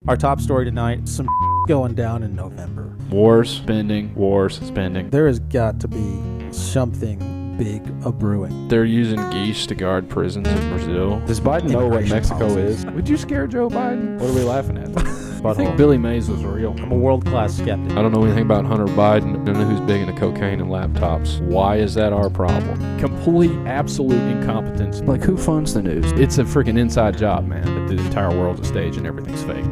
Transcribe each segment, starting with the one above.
Our top story tonight, some going down in November. Wars, spending. There has got to be something big a-brewing. They're using geese to guard prisons in Brazil. Does Biden know what Immigration Mexico policies. is? Would you scare Joe Biden? What are we laughing at? I think Billy Mays was real. I'm a world-class skeptic. I don't know anything about Hunter Biden. I don't know who's big into cocaine and laptops. Why is that our problem? Complete, absolute incompetence. Like, who funds the news? It's a freaking inside job, man. That the entire world's a stage and everything's fake.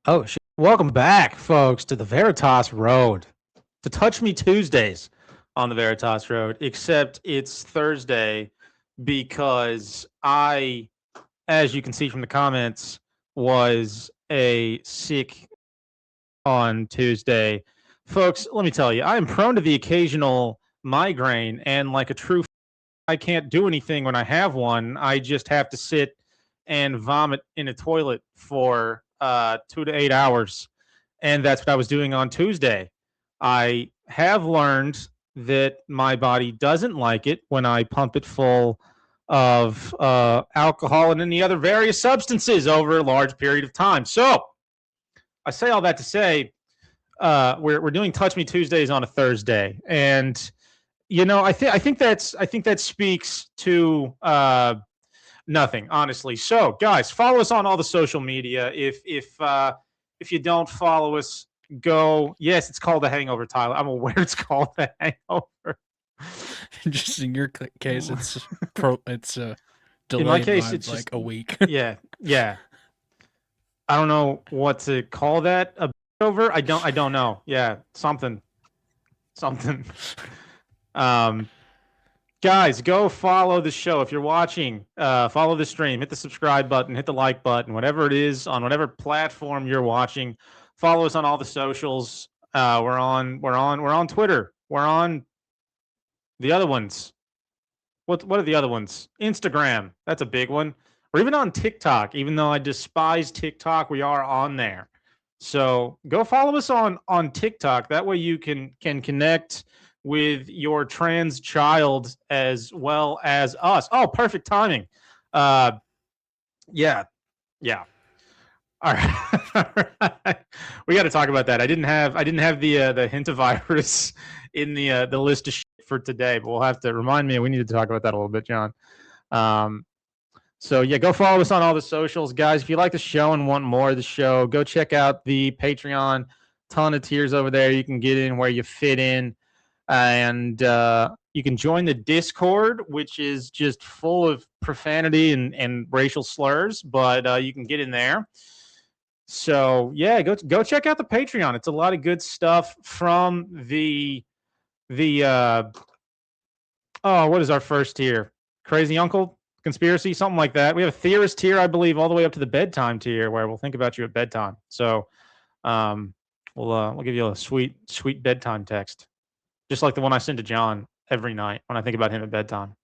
Oh, shit. Welcome back, folks, to the Veritas Road. To Touch Me Tuesdays on the Veritas Road, except it's Thursday because I, as you can see from the comments, was sick on Tuesday. Folks, let me tell you, I am prone to the occasional migraine, and like a true I can't do anything when I have one. I just have to sit and vomit in a toilet for 2 to 8 hours. And that's what I was doing on Tuesday. I have learned that my body doesn't like it when I pump it full of alcohol and any other various substances over a large period of time. So I say all that to say we're doing Touch Me Tuesdays on a Thursday. And you know, I think that speaks to nothing, honestly. So, guys, follow us on all the social media. If you don't follow us, go. Yes, it's called The Hangover, Tyler. I'm aware it's called The Hangover. Just in your case, it's delayed In my case, by it's like just, a week. Yeah. I don't know what to call that. A over? I don't know. Yeah, something. Guys, go follow the show. If you're watching, follow the stream, hit the subscribe button, hit the like button, whatever it is on whatever platform you're watching. Follow us on all the socials. We're on Twitter. We're on the other ones. What are the other ones? Instagram. That's a big one. We're even on TikTok. Even though I despise TikTok, we are on there. So go follow us on TikTok. That way you can connect with your trans child as well as us. Oh, perfect timing. Yeah. All right. We got to talk about that. I didn't have the hint of virus in the list of shit for today, but we'll have to remind me. We need to talk about that a little bit, John. So yeah, go follow us on all the socials, guys. If you like the show and want more of the show, go check out the Patreon. Ton of tiers over there. You can get in where you fit in. And you can join the Discord, which is just full of profanity and racial slurs, but you can get in there. So yeah, go check out the Patreon. It's a lot of good stuff from the what is our first tier? Crazy Uncle Conspiracy, something like that. We have a theorist tier, I believe, all the way up to the bedtime tier, where we'll think about you at bedtime. So we'll give you a sweet bedtime text. Just like the one I send to John every night when I think about him at bedtime.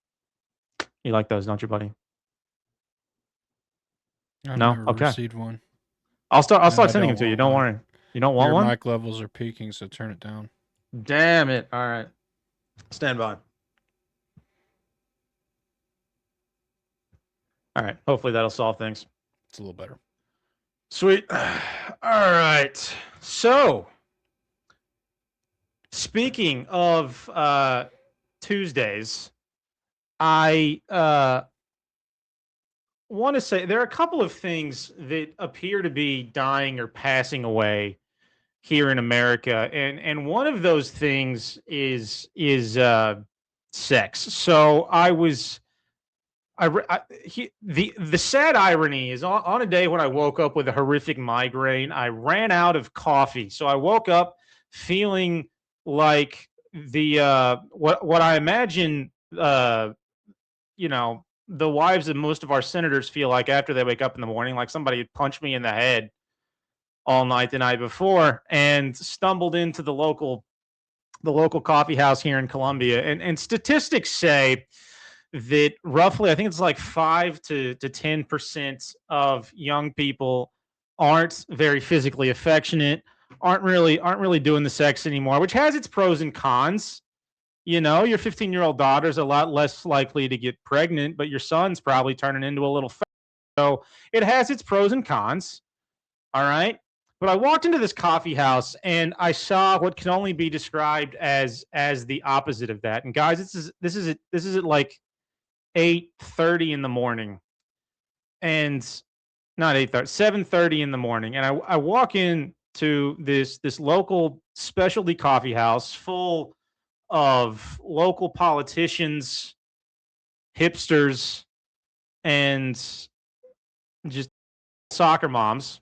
You like those, don't you, buddy? I've No? never Okay. received one. I'll start I sending them don't to you. want Don't one. worry. You don't want Your one? mic levels are peaking, so turn it down. Damn it. All right. Stand by. All right. Hopefully that'll solve things. It's a little better. Sweet. All right. So, speaking of Tuesdays, I want to say there are a couple of things that appear to be dying or passing away here in America, and one of those things is sex. So the sad irony is on a day when I woke up with a horrific migraine, I ran out of coffee. So I woke up feeling like what I imagine the wives of most of our senators feel like after they wake up in the morning, like somebody had punched me in the head all night the night before, and stumbled into the local coffee house here in Columbia. And statistics say that roughly, I think it's like 5 to 10% of young people aren't very physically affectionate, aren't really doing the sex anymore, which has its pros and cons. You know, your 15-year-old daughter's a lot less likely to get pregnant, but your son's probably turning into a little fat. So it has its pros and cons. All right. But I walked into this coffee house and I saw what can only be described as the opposite of that. And guys, this is at like 8:30 in the morning. And not 8:30, 7:30 in the morning. And I walk in to this local specialty coffee house full of local politicians, hipsters, and just soccer moms.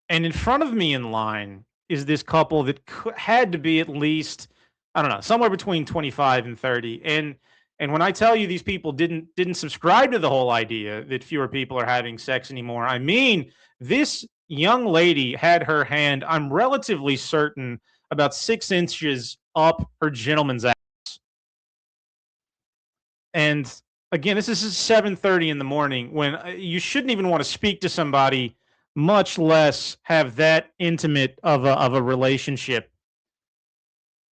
And in front of me in line is this couple that had to be at least, I don't know, somewhere between 25 and 30. And when I tell you these people didn't subscribe to the whole idea that fewer people are having sex anymore, I mean this young lady had her hand, I'm relatively certain, about 6 inches up her gentleman's ass. And again, this is 7:30 in the morning when you shouldn't even want to speak to somebody, much less have that intimate of a relationship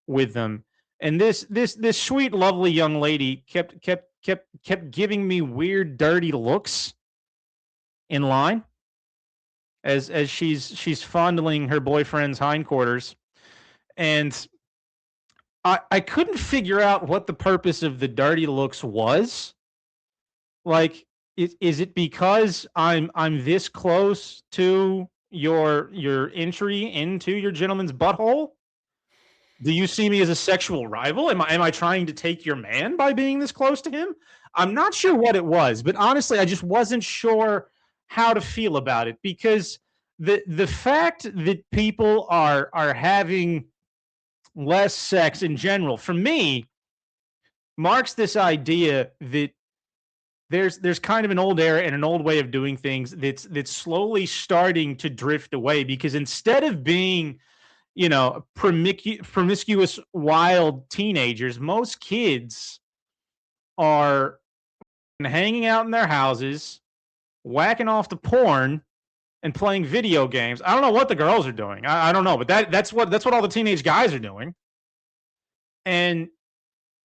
with them. And this sweet, lovely young lady kept giving me weird, dirty looks in line as she's fondling her boyfriend's hindquarters. And I couldn't figure out what the purpose of the dirty looks was. Like, is it because I'm this close to your entry into your gentleman's butthole? Do you see me as a sexual rival? Am I trying to take your man by being this close to him? I'm not sure what it was, but honestly, I just wasn't sure how to feel about it because the fact that people are having less sex in general, for me, marks this idea that there's kind of an old era and an old way of doing things that's slowly starting to drift away because instead of being, you know, promiscuous wild teenagers, most kids are hanging out in their houses, whacking off to porn and playing video games. I don't know what the girls are doing. I don't know, but that's what all the teenage guys are doing. And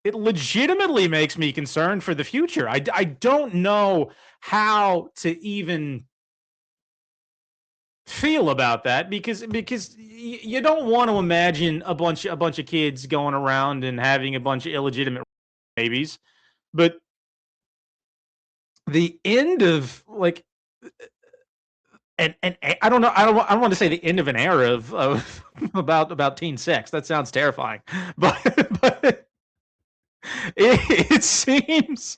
it legitimately makes me concerned for the future. I don't know how to even feel about that because you don't want to imagine a bunch of kids going around and having a bunch of illegitimate babies, but the end of like and I don't know, I don't want to say the end of an era of about teen sex. That sounds terrifying, but it seems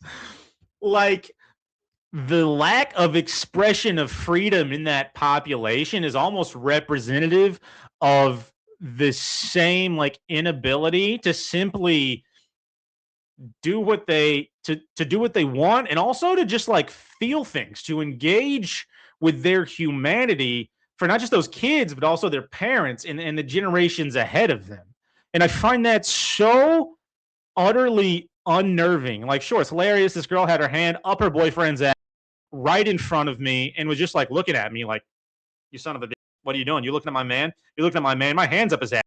like the lack of expression of freedom in that population is almost representative of the same like inability to simply do what they to do what they want and also to just like feel things, to engage with their humanity for not just those kids but also their parents and the generations ahead of them. And I find that so utterly unnerving. Like, sure, it's hilarious. This girl had her hand up her boyfriend's ass right in front of me and was just like looking at me like, you son of a bitch. What are you doing? You looking at my man? You're looking at my man. My hand's up his ass.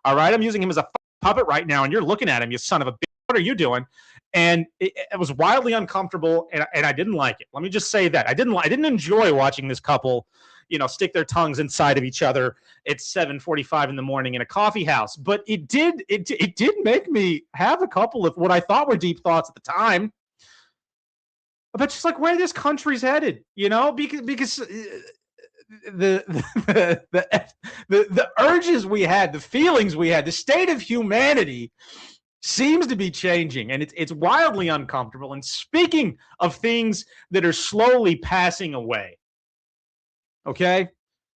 All right. I'm using him as a puppet right now. And you're looking at him, you son of a bitch. What are you doing? And it was wildly uncomfortable. And I didn't like it. Let me just say that I didn't enjoy watching this couple, you know, stick their tongues inside of each other at 7:45 in the morning in a coffee house. But it did make me have a couple of what I thought were deep thoughts at the time about just like where this country's headed, you know, because the urges we had, the feelings we had, the state of humanity seems to be changing, and it's wildly uncomfortable. And speaking of things that are slowly passing away, okay,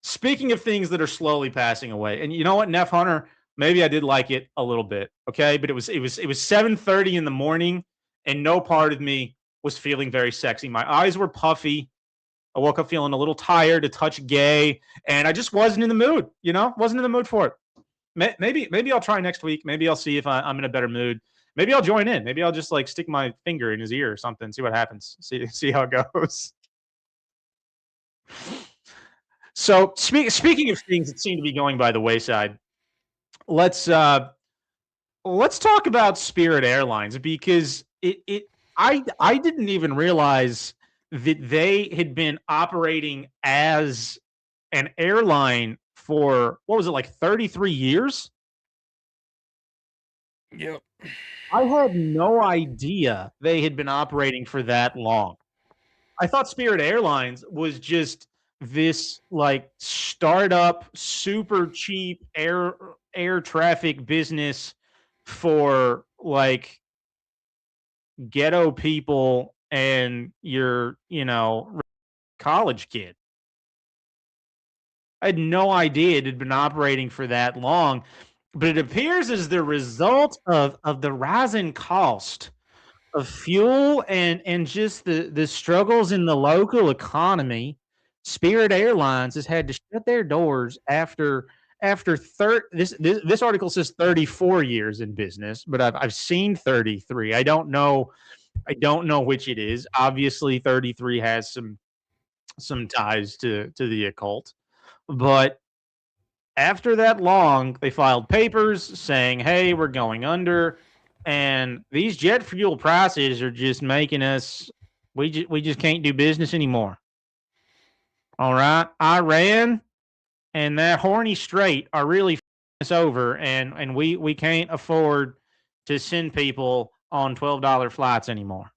speaking of things that are slowly passing away, and you know what, Neff Hunter, maybe I did like it a little bit, okay, but it was 7:30 in the morning, and no part of me was feeling very sexy. My eyes were puffy. I woke up feeling a little tired, a touch gay, and I just wasn't in the mood, you know, wasn't in the mood for it. Maybe I'll try next week. Maybe I'll see if I'm in a better mood. Maybe I'll join in. Maybe I'll just like stick my finger in his ear or something, see what happens, see how it goes. So speaking of things that seem to be going by the wayside, let's talk about Spirit Airlines because I didn't even realize that they had been operating as an airline for what was it, like 33 years? Yep. I had no idea they had been operating for that long. I thought Spirit Airlines was just this like startup, super cheap air traffic business for like ghetto people and your, college kid. I had no idea it had been operating for that long, but it appears as the result of the rising cost of fuel and just the struggles in the local economy. Spirit Airlines has had to shut their doors after this article says 34 years in business, but I've seen 33. I don't know which it is. Obviously 33 has some ties to the occult. But after that long, they filed papers saying, "Hey, we're going under." And these jet fuel prices are just making us we just can't do business anymore. All right. Iran and that horny strait are really us over and we can't afford to send people on $12 flights anymore.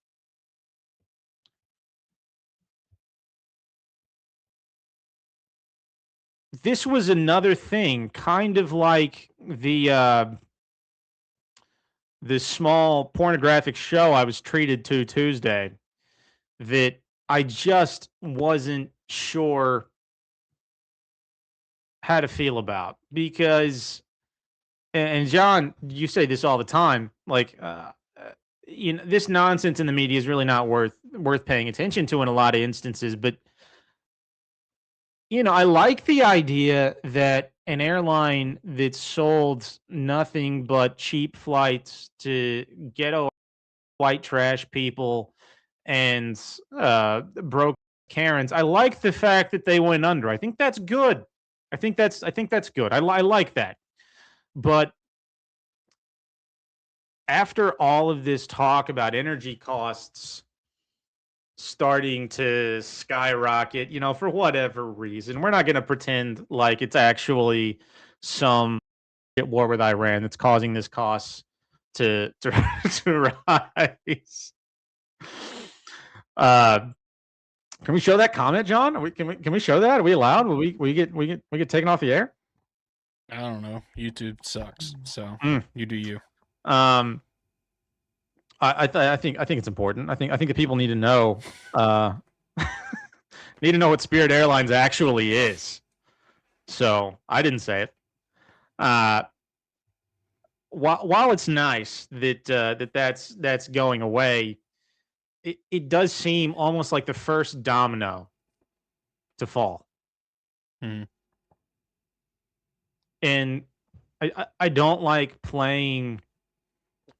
This was another thing, kind of like the small pornographic show I was treated to Tuesday that I just wasn't sure how to feel about because and John, you say this all the time, like this nonsense in the media is really not worth paying attention to in a lot of instances, but I like the idea that an airline that sold nothing but cheap flights to ghetto white trash people and broke Karens. I like the fact that they went under. I think that's good. I think that's good. I like that. But after all of this talk about energy costs starting to skyrocket, for whatever reason, we're not going to pretend like it's actually some war with Iran that's causing this cost to to rise. Uh, can we show that comment, John? Can we show that? Are we allowed? Will we get taken off the air? I don't know. YouTube sucks. So you do you. Um, I think it's important. I think the people need to know what Spirit Airlines actually is. So I didn't say it. While it's nice that that's going away, it does seem almost like the first domino to fall. And I don't like playing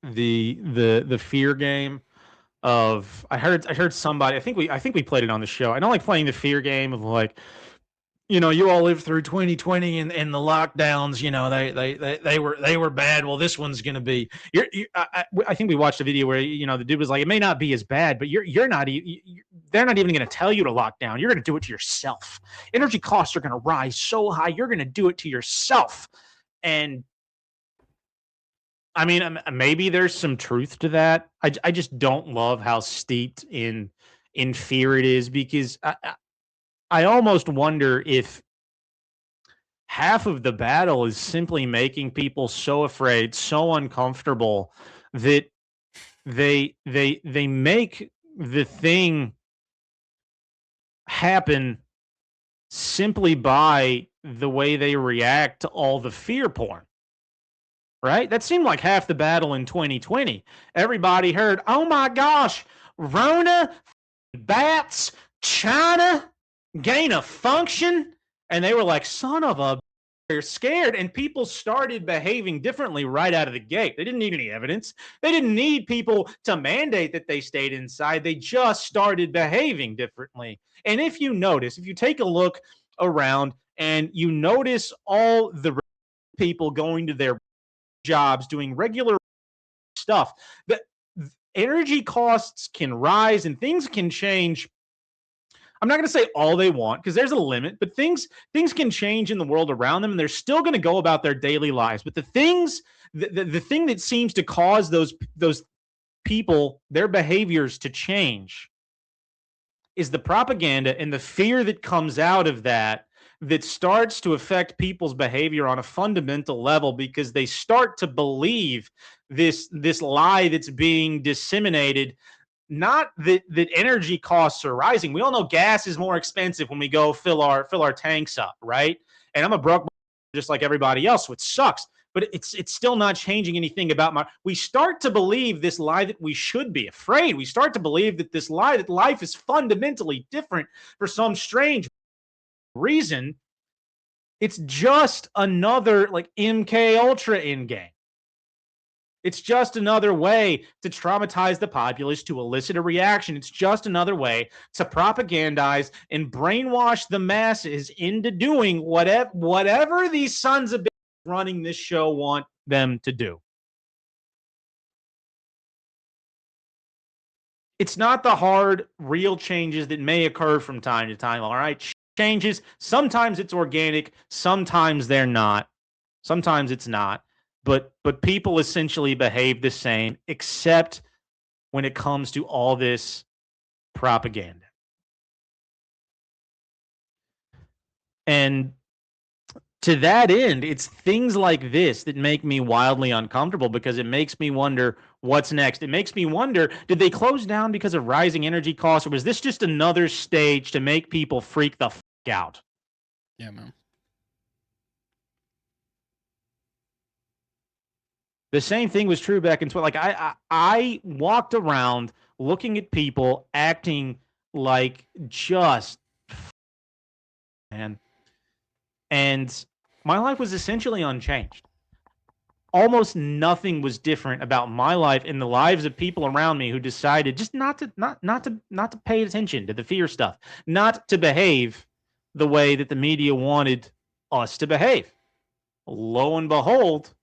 the fear game of I heard somebody, I think we played it on the show. I don't like playing the fear game of like, you all lived through 2020 and the lockdowns, they were bad. Well, this one's going to be I think we watched a video where the dude was like, it may not be as bad, but you're not they're not even going to tell you to lock down. You're going to do it to yourself. Energy costs are going to rise so high, you're going to do it to yourself. And I mean, maybe there's some truth to that. I just don't love how steeped in fear it is because I almost wonder if half of the battle is simply making people so afraid, so uncomfortable that they make the thing happen simply by the way they react to all the fear porn. Right? That seemed like half the battle in 2020. Everybody heard, oh my gosh, Rona, bats, China, gain of function. And they were like, son of a, they're scared. And people started behaving differently right out of the gate. They didn't need any evidence. They didn't need people to mandate that they stayed inside. They just started behaving differently. And if you notice, if you take a look around and you notice all the people going to their jobs doing regular stuff, the energy costs can rise and things can change. I'm not going to say all they want because there's a limit, but things can change in the world around them, and they're still going to go about their daily lives. But the thing that seems to cause those people, their behaviors to change, is the propaganda and the fear that comes out of that starts to affect people's behavior on a fundamental level, because they start to believe this lie that's being disseminated. Not that energy costs are rising. We all know gas is more expensive when we go fill our tanks up, right? And I'm a broke just like everybody else, so it sucks. But it's still not changing anything about we start to believe this lie that we should be afraid. We start to believe that this lie that life is fundamentally different for some strange reason. It's just another like MK Ultra in game. It's just another way to traumatize the populace, to elicit a reaction. It's just another way to propagandize and brainwash the masses into doing whatever these sons of bitches running this show want them to do. It's not the hard, real changes that may occur from time to time, all right? Changes, sometimes it's organic, sometimes they're not. Sometimes it's not. But people essentially behave the same, except when it comes to all this propaganda. And to that end, it's things like this that make me wildly uncomfortable, because it makes me wonder what's next. It makes me wonder, did they close down because of rising energy costs, or was this just another stage to make people freak the fuck out? Yeah, man. The same thing was true back in I walked around looking at people acting like just man, and my life was essentially unchanged. Almost nothing was different about my life and the lives of people around me who decided just not to pay attention to the fear stuff, not to behave the way that the media wanted us to behave. Lo and behold,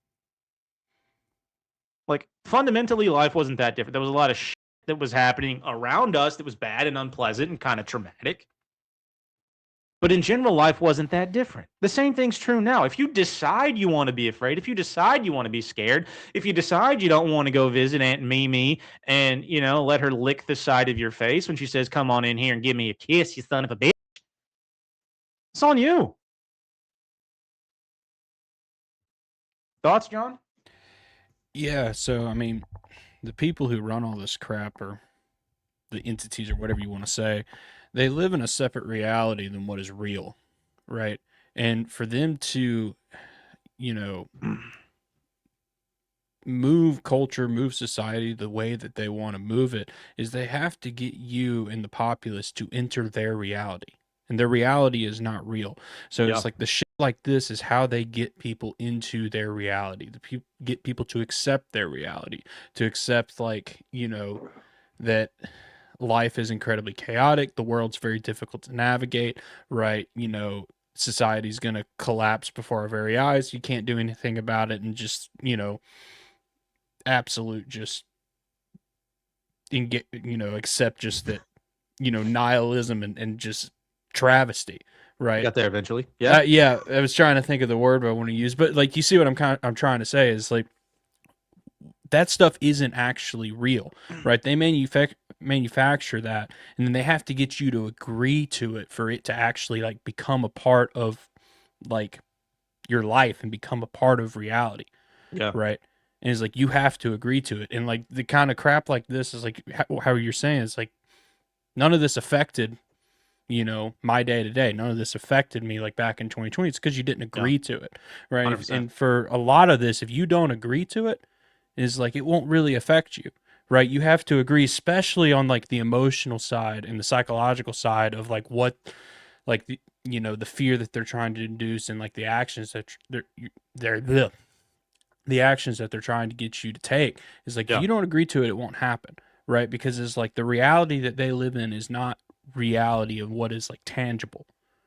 like, fundamentally, life wasn't that different. There was a lot of shit that was happening around us that was bad and unpleasant and kind of traumatic. But in general, life wasn't that different. The same thing's true now. If you decide you want to be afraid, if you decide you want to be scared, if you decide you don't want to go visit Aunt Mimi and, let her lick the side of your face when she says, "Come on in here and give me a kiss, you son of a bitch," it's on you. Thoughts, John? Yeah, so I mean, the people who run all this crap, or the entities, or whatever you want to say, they live in a separate reality than what is real, right? And for them to, move culture, move society the way that they want to move it, is they have to get you and the populace to enter their reality. And their reality is not real. So it's like the shit like this is how they get people into their reality. Get people to accept their reality, to accept that life is incredibly chaotic, the world's very difficult to navigate, right? Society's going to collapse before our very eyes. You can't do anything about it, and just, absolute just accept just that, nihilism and just travesty, right? Got there eventually. Yeah. Yeah, I was trying to think of the word I want to use, but like, you see what I'm trying to say is, like, that stuff isn't actually real, right? They manufacture that, and then they have to get you to agree to it for it to actually like become a part of like your life and become a part of reality. Yeah. Right. And it's like, you have to agree to it. And like the kind of crap like this is like how you're saying, it's like, none of this affected, my day to day. None of this affected me like back in 2020. It's because you didn't agree to it. Right. 100%. And for a lot of this, if you don't agree to it, is like, it won't really affect you. Right. You have to agree, especially on like the emotional side and the psychological side of like what, like the fear that they're trying to induce, and like the actions that the actions that they're trying to get you to take is like, if you don't agree to it, it won't happen. Right. Because it's like the reality that they live in is not reality of what is like tangible.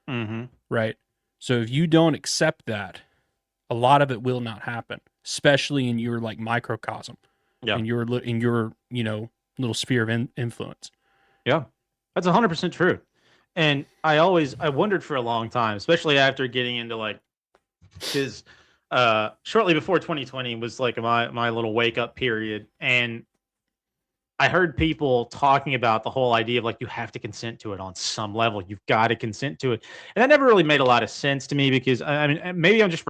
Mm-hmm. right? So if you don't accept that, a lot of it will not happen, especially in your like microcosm, Yeah. in your little sphere of influence. Yeah. That's 100% true. And I wondered for a long time, especially after getting into like, because shortly before 2020 was like my little wake up period. And I heard people talking about the whole idea of like, you have to consent to it on some level. You've got to consent to it. And that never really made a lot of sense to me because I mean, maybe I'm just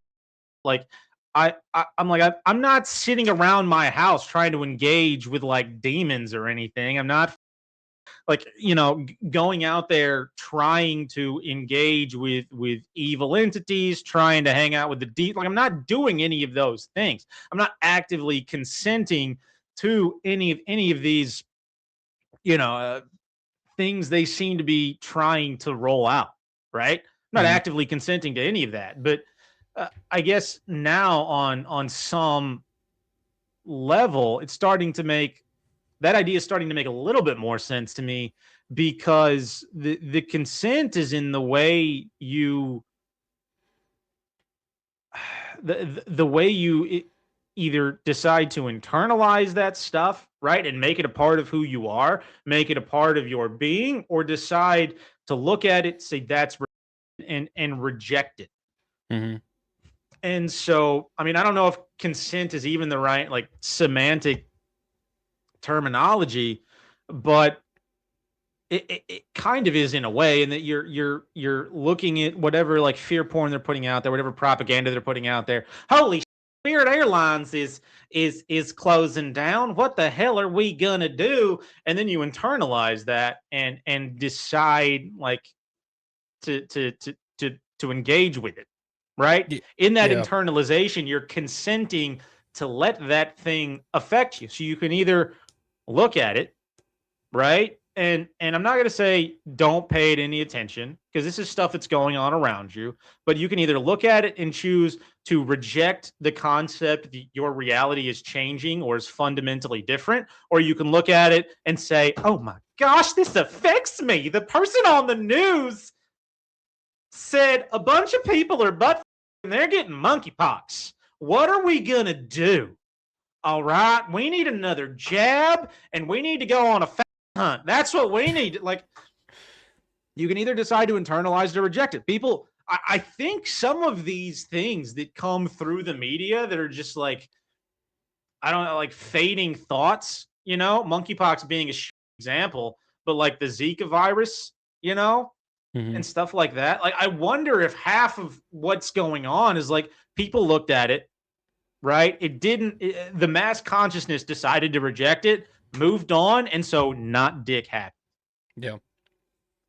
like, I'm like, I'm not sitting around my house trying to engage with like demons or anything. I'm not like, going out there trying to engage with evil entities, trying to hang out with the deep. Like, I'm not doing any of those things. I'm not actively consenting to any of these, you know uh, things they seem to be trying to roll out, right? I'm not Mhm. actively consenting to any of that, but I guess now on some level, it's starting to make that idea is starting to make a little bit more sense to me because the consent is in the way you the way you either decide to internalize that stuff, right, and make it a part of who you are, make it a part of your being, or decide to look at it, say that's and reject it. Mm-hmm. And so, I mean, I don't know if consent is even the right like semantic terminology, but it kind of is in a way, in that you're looking at whatever like fear porn they're putting out there, whatever propaganda they're putting out there. Holy Spirit Airlines is closing down. What the hell are we gonna do? And then you internalize that and decide like to engage with it, right? In that Yeah. internalization, you're consenting to let that thing affect you. So you can either look at it, right? And I'm not going to say don't pay it any attention because this is stuff that's going on around you, but you can either look at it and choose to reject the concept that your reality is changing or is fundamentally different, or you can look at it and say, "Oh my gosh, this affects me. The person on the news said a bunch of people are and they're getting monkeypox. What are we going to do? All right, we need another jab and we need to go on a hunt. That's what we need." Like, you can either decide to internalize it or reject it. People, I think some of these things that come through the media that are just like, I don't know, like fading thoughts, monkeypox being a example, but like the Zika virus, Mm-hmm. and stuff like that. Like, I wonder if half of what's going on is like people looked at it, right? The mass consciousness decided to reject it, moved on, and so not dick happy. Yeah.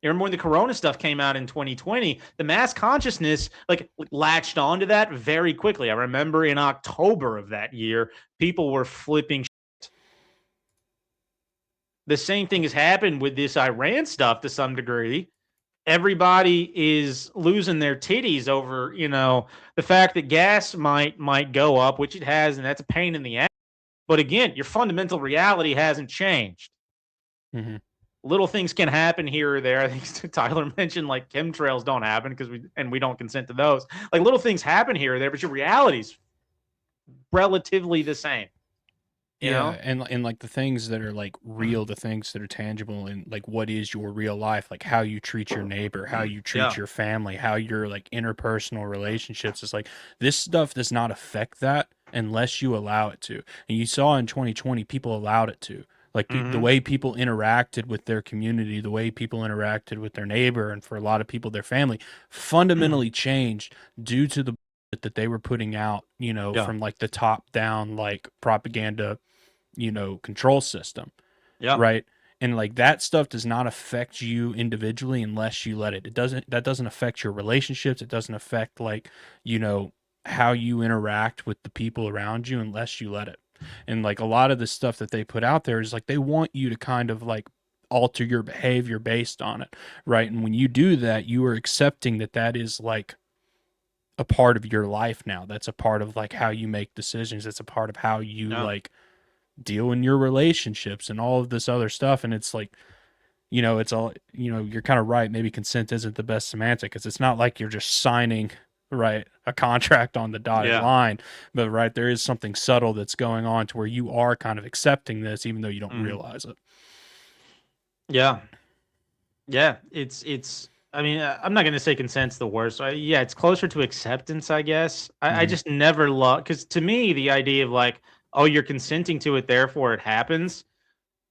You remember when the corona stuff came out in 2020, the mass consciousness like latched onto that very quickly. I remember in October of that year, people were flipping shit. The same thing has happened with this Iran stuff to some degree. Everybody is losing their titties over, the fact that gas might go up, which it has, and that's a pain in the ass. But again, your fundamental reality hasn't changed. Mm-hmm. Little things can happen here or there. I think Tyler mentioned like chemtrails don't happen because we don't consent to those. Like, little things happen here or there, but your reality's relatively the same. You Yeah, know? and like the things that are like real, the things that are tangible, and like what is your real life, like how you treat your neighbor, how you treat Yeah. your family, how your like interpersonal relationships. It's like this stuff does not affect that unless you allow it to. And you saw in 2020, people allowed it to. Like the way people interacted with their community, the way people interacted with their neighbor, and for a lot of people, their family, fundamentally changed due to the that they were putting out, Yeah. from like the top down, like propaganda, control system, Yeah. right? And like that stuff does not affect you individually unless you let it. That doesn't affect your relationships. It doesn't affect like, how you interact with the people around you unless you let it. And like a lot of the stuff that they put out there is like they want you to kind of like alter your behavior based on it, right? And when you do that, you are accepting that that is like a part of your life now. That's a part of like how you make decisions. That's a part of how you Yeah. like deal in your relationships and all of this other stuff. And it's like it's all, you're kind of right. Maybe consent isn't the best semantic because it's not like you're just signing, right, a contract on the dotted line, but right, there is something subtle that's going on to where you are kind of accepting this, even though you don't realize it. Yeah. Yeah. I mean, I'm not going to say consent's the worst. Yeah, it's closer to acceptance, I guess. I just never love, because to me, the idea of like, oh, you're consenting to it, therefore it happens,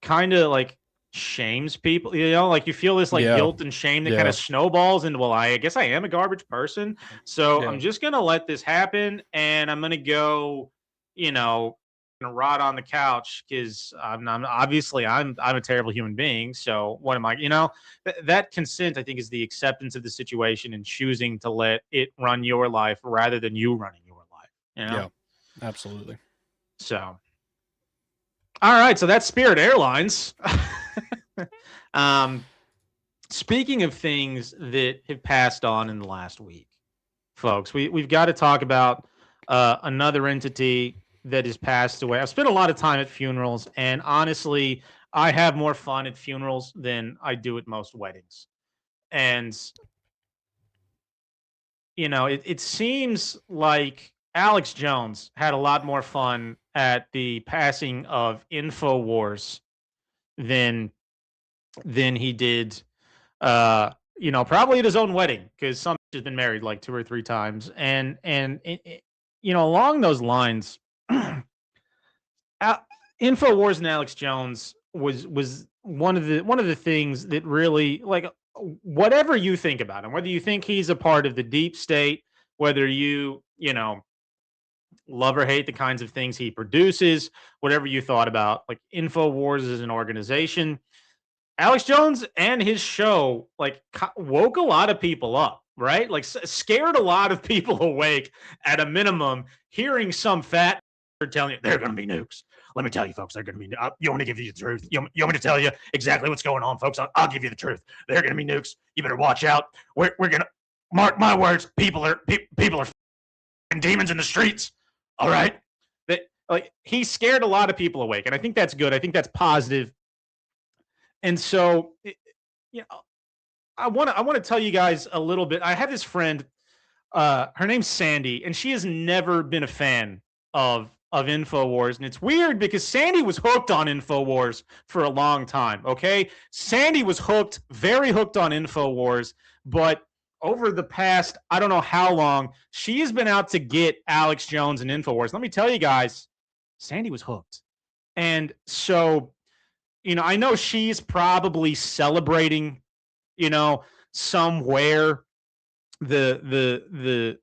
kind of like shames people, like you feel this like guilt and shame that kind of snowballs into, well, I guess I am a garbage person, so I'm just gonna let this happen, and I'm gonna go, gonna rot on the couch because I'm obviously I'm a terrible human being. So what am I? That consent, I think, is the acceptance of the situation and choosing to let it run your life rather than you running your life. Yeah, absolutely. So. All right, so that's Spirit Airlines. Speaking of things that have passed on in the last week, folks, we've got to talk about another entity that has passed away. I've spent a lot of time at funerals, and honestly, I have more fun at funerals than I do at most weddings. And it seems like Alex Jones had a lot more fun at the passing of InfoWars than he did probably at his own wedding, because some has been married like 2 or 3 times, and along those lines, InfoWars and Alex Jones was one of the things that really, like, whatever you think about him, whether you think he's a part of the deep state, whether you love or hate the kinds of things he produces, whatever you thought about like InfoWars as an organization, Alex Jones and his show like woke a lot of people up, right? Like scared a lot of people awake at a minimum, hearing some fat telling you they're going to be nukes. Let me tell you, folks, they're going to be. You want me to give you the truth? You want me to tell you exactly what's going on, folks? I'll give you the truth. They're going to be nukes. You better watch out. We're going to mark my words. People are demons in the streets. All right. Like he scared a lot of people awake, and I think that's good. I think that's positive. And so, I want to tell you guys a little bit. I have this friend, her name's Sandy, and she has never been a fan of InfoWars. And it's weird because Sandy was hooked on InfoWars for a long time. Okay. Sandy was very hooked on InfoWars, but over the past, I don't know how long, she has been out to get Alex Jones and InfoWars. Let me tell you guys, Sandy was hooked. And so, I know she's probably celebrating, somewhere the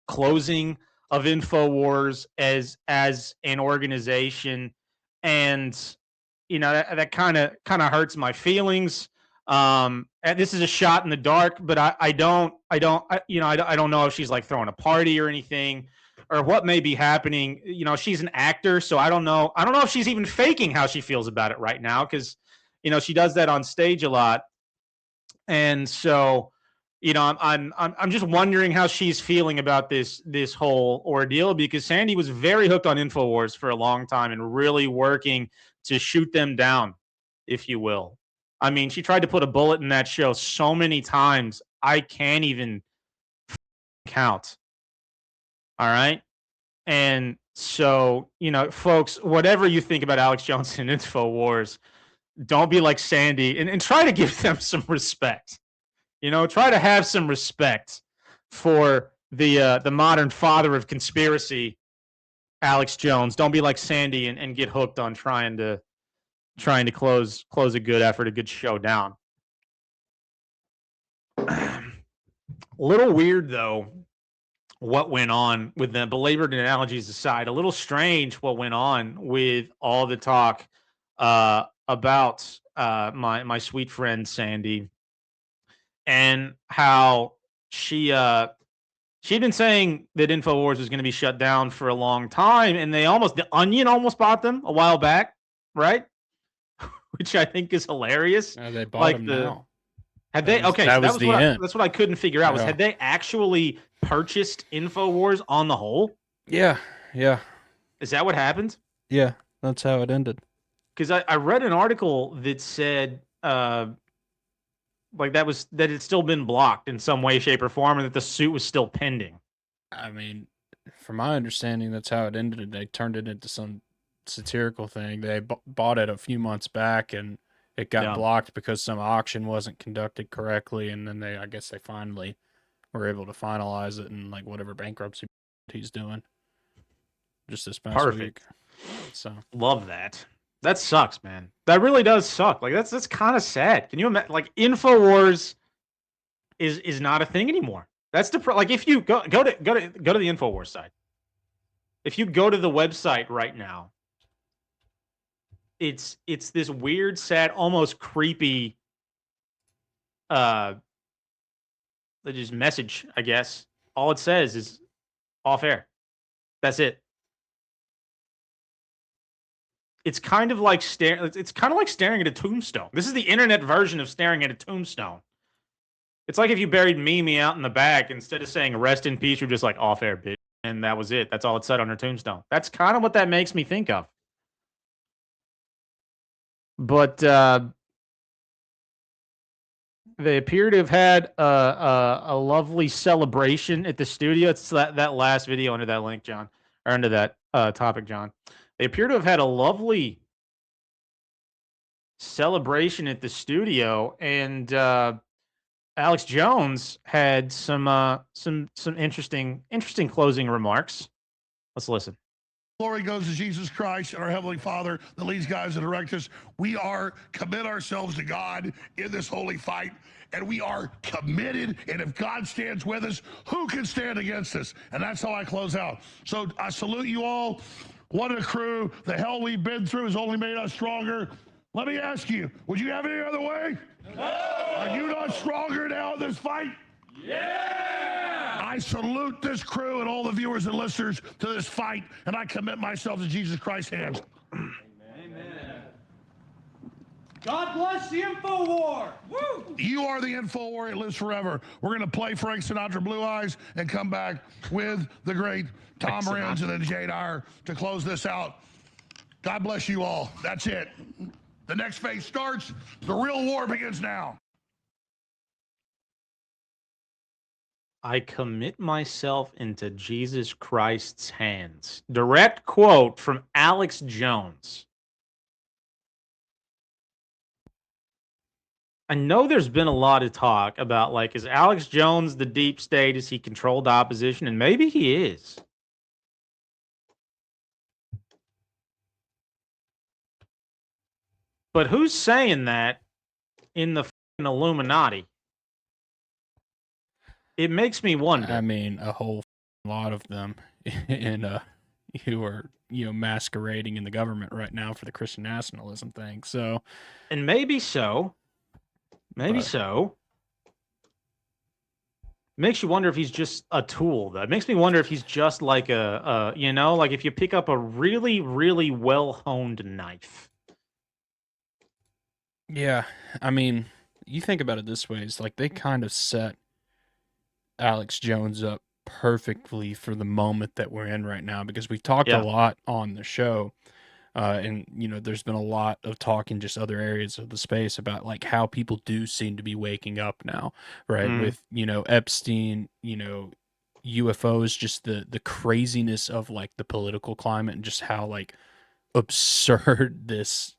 closing of InfoWars as an organization, and that kind of hurts my feelings. And this is a shot in the dark, but I don't know if she's like throwing a party or anything, or what may be happening. She's an actor, so I don't know if she's even faking how she feels about it right now, because she does that on stage a lot. And so I'm just wondering how she's feeling about this whole ordeal, because Sandy was very hooked on InfoWars for a long time and really working to shoot them down, if you will. I mean, she tried to put a bullet in that show so many times, I can't even count. All right. And so, folks, whatever you think about Alex Jones and InfoWars, don't be like Sandy, and try to give them some respect. Try to have some respect for the modern father of conspiracy, Alex Jones. Don't be like Sandy and get hooked on trying to close a good effort, a good show down. A little weird though, what went on with the belabored analogies aside, a little strange what went on with all the talk about my sweet friend Sandy, and how she'd been saying that InfoWars was going to be shut down for a long time, and the Onion almost bought them a while back, right? Which I think is hilarious. They bought them now. Had they? Okay, that was the end. That's what I couldn't figure out. Was had they actually purchased InfoWars on the whole? Yeah. Is that what happened? Yeah, that's how it ended. Because I read an article that said Like that had still been blocked in some way, shape, or form, and that the suit was still pending. I mean, from my understanding, that's how it ended. They turned it into some satirical thing. They bought it a few months back, and it got blocked because some auction wasn't conducted correctly. And then I guess they finally were able to finalize it in like whatever bankruptcy he's doing just this past week. So love that. That sucks, man. That really does suck. Like that's kind of sad. Can you imagine? Like InfoWars is not a thing anymore. That's like if you go to the InfoWars side. If you go to the website right now, it's this weird, sad, almost creepy just message, I guess. All it says is off air. That's it. It's kind of like staring at a tombstone. This is the internet version of staring at a tombstone. It's like if you buried Mimi out in the back, instead of saying rest in peace, you're just like off air, bitch. And that was it. That's all it said on her tombstone. That's kind of what that makes me think of. But they appear to have had a lovely celebration at the studio. It's that last video under that link, John, or under that topic, John. They appear to have had a lovely celebration at the studio, and Alex Jones had some interesting closing remarks. Let's listen. Glory goes to Jesus Christ and our Heavenly Father that leads, guides, and directs us. We commit ourselves to God in this holy fight, and we are committed. And if God stands with us, who can stand against us? And that's how I close out. So I salute you all. What a crew. The hell we've been through has only made us stronger. Let me ask you, would you have any other way? No. Are you not stronger now in this fight? Yeah! I salute this crew and all the viewers and listeners to this fight, and I commit myself to Jesus Christ's hands. Amen. God bless the InfoWar. Woo! You are the InfoWar. It lives forever. We're going to play Frank Sinatra Blue Eyes and come back with the great Tom Renz and then Jadar to close this out. God bless you all. That's it. The next phase starts. The real war begins now. I commit myself into Jesus Christ's hands. Direct quote from Alex Jones. I know there's been a lot of talk about, like, is Alex Jones the deep state? Is he controlled the opposition? And maybe he is. But who's saying that in the Illuminati? It makes me wonder. I mean, a whole lot of them and who are, masquerading in the government right now for the Christian nationalism thing. So, and maybe so. Makes you wonder if he's just a tool. That makes me wonder if he's just like like if you pick up a really, really well-honed knife. Yeah, I mean, you think about it this way: it's like they kind of set Alex Jones up perfectly for the moment that we're in right now, because we've talked a lot on the show, and there's been a lot of talk in just other areas of the space about like how people do seem to be waking up now, right? With Epstein, UFOs, just the craziness of like the political climate and just how like absurd this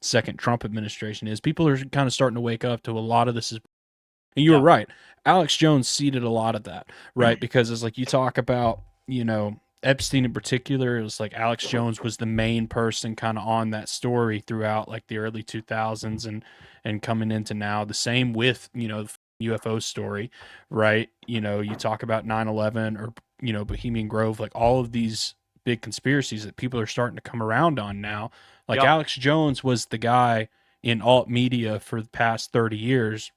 second Trump administration is. People are kind of starting to wake up to a lot of this. And you were right. Alex Jones seeded a lot of that, right? Because it's like you talk about, Epstein in particular, it was like Alex Jones was the main person kind of on that story throughout like the early 2000s and coming into now. The same with, the UFO story, right? You talk about 9/11 or, Bohemian Grove, like all of these big conspiracies that people are starting to come around on now. Like Alex Jones was the guy in alt media for the past 30 years,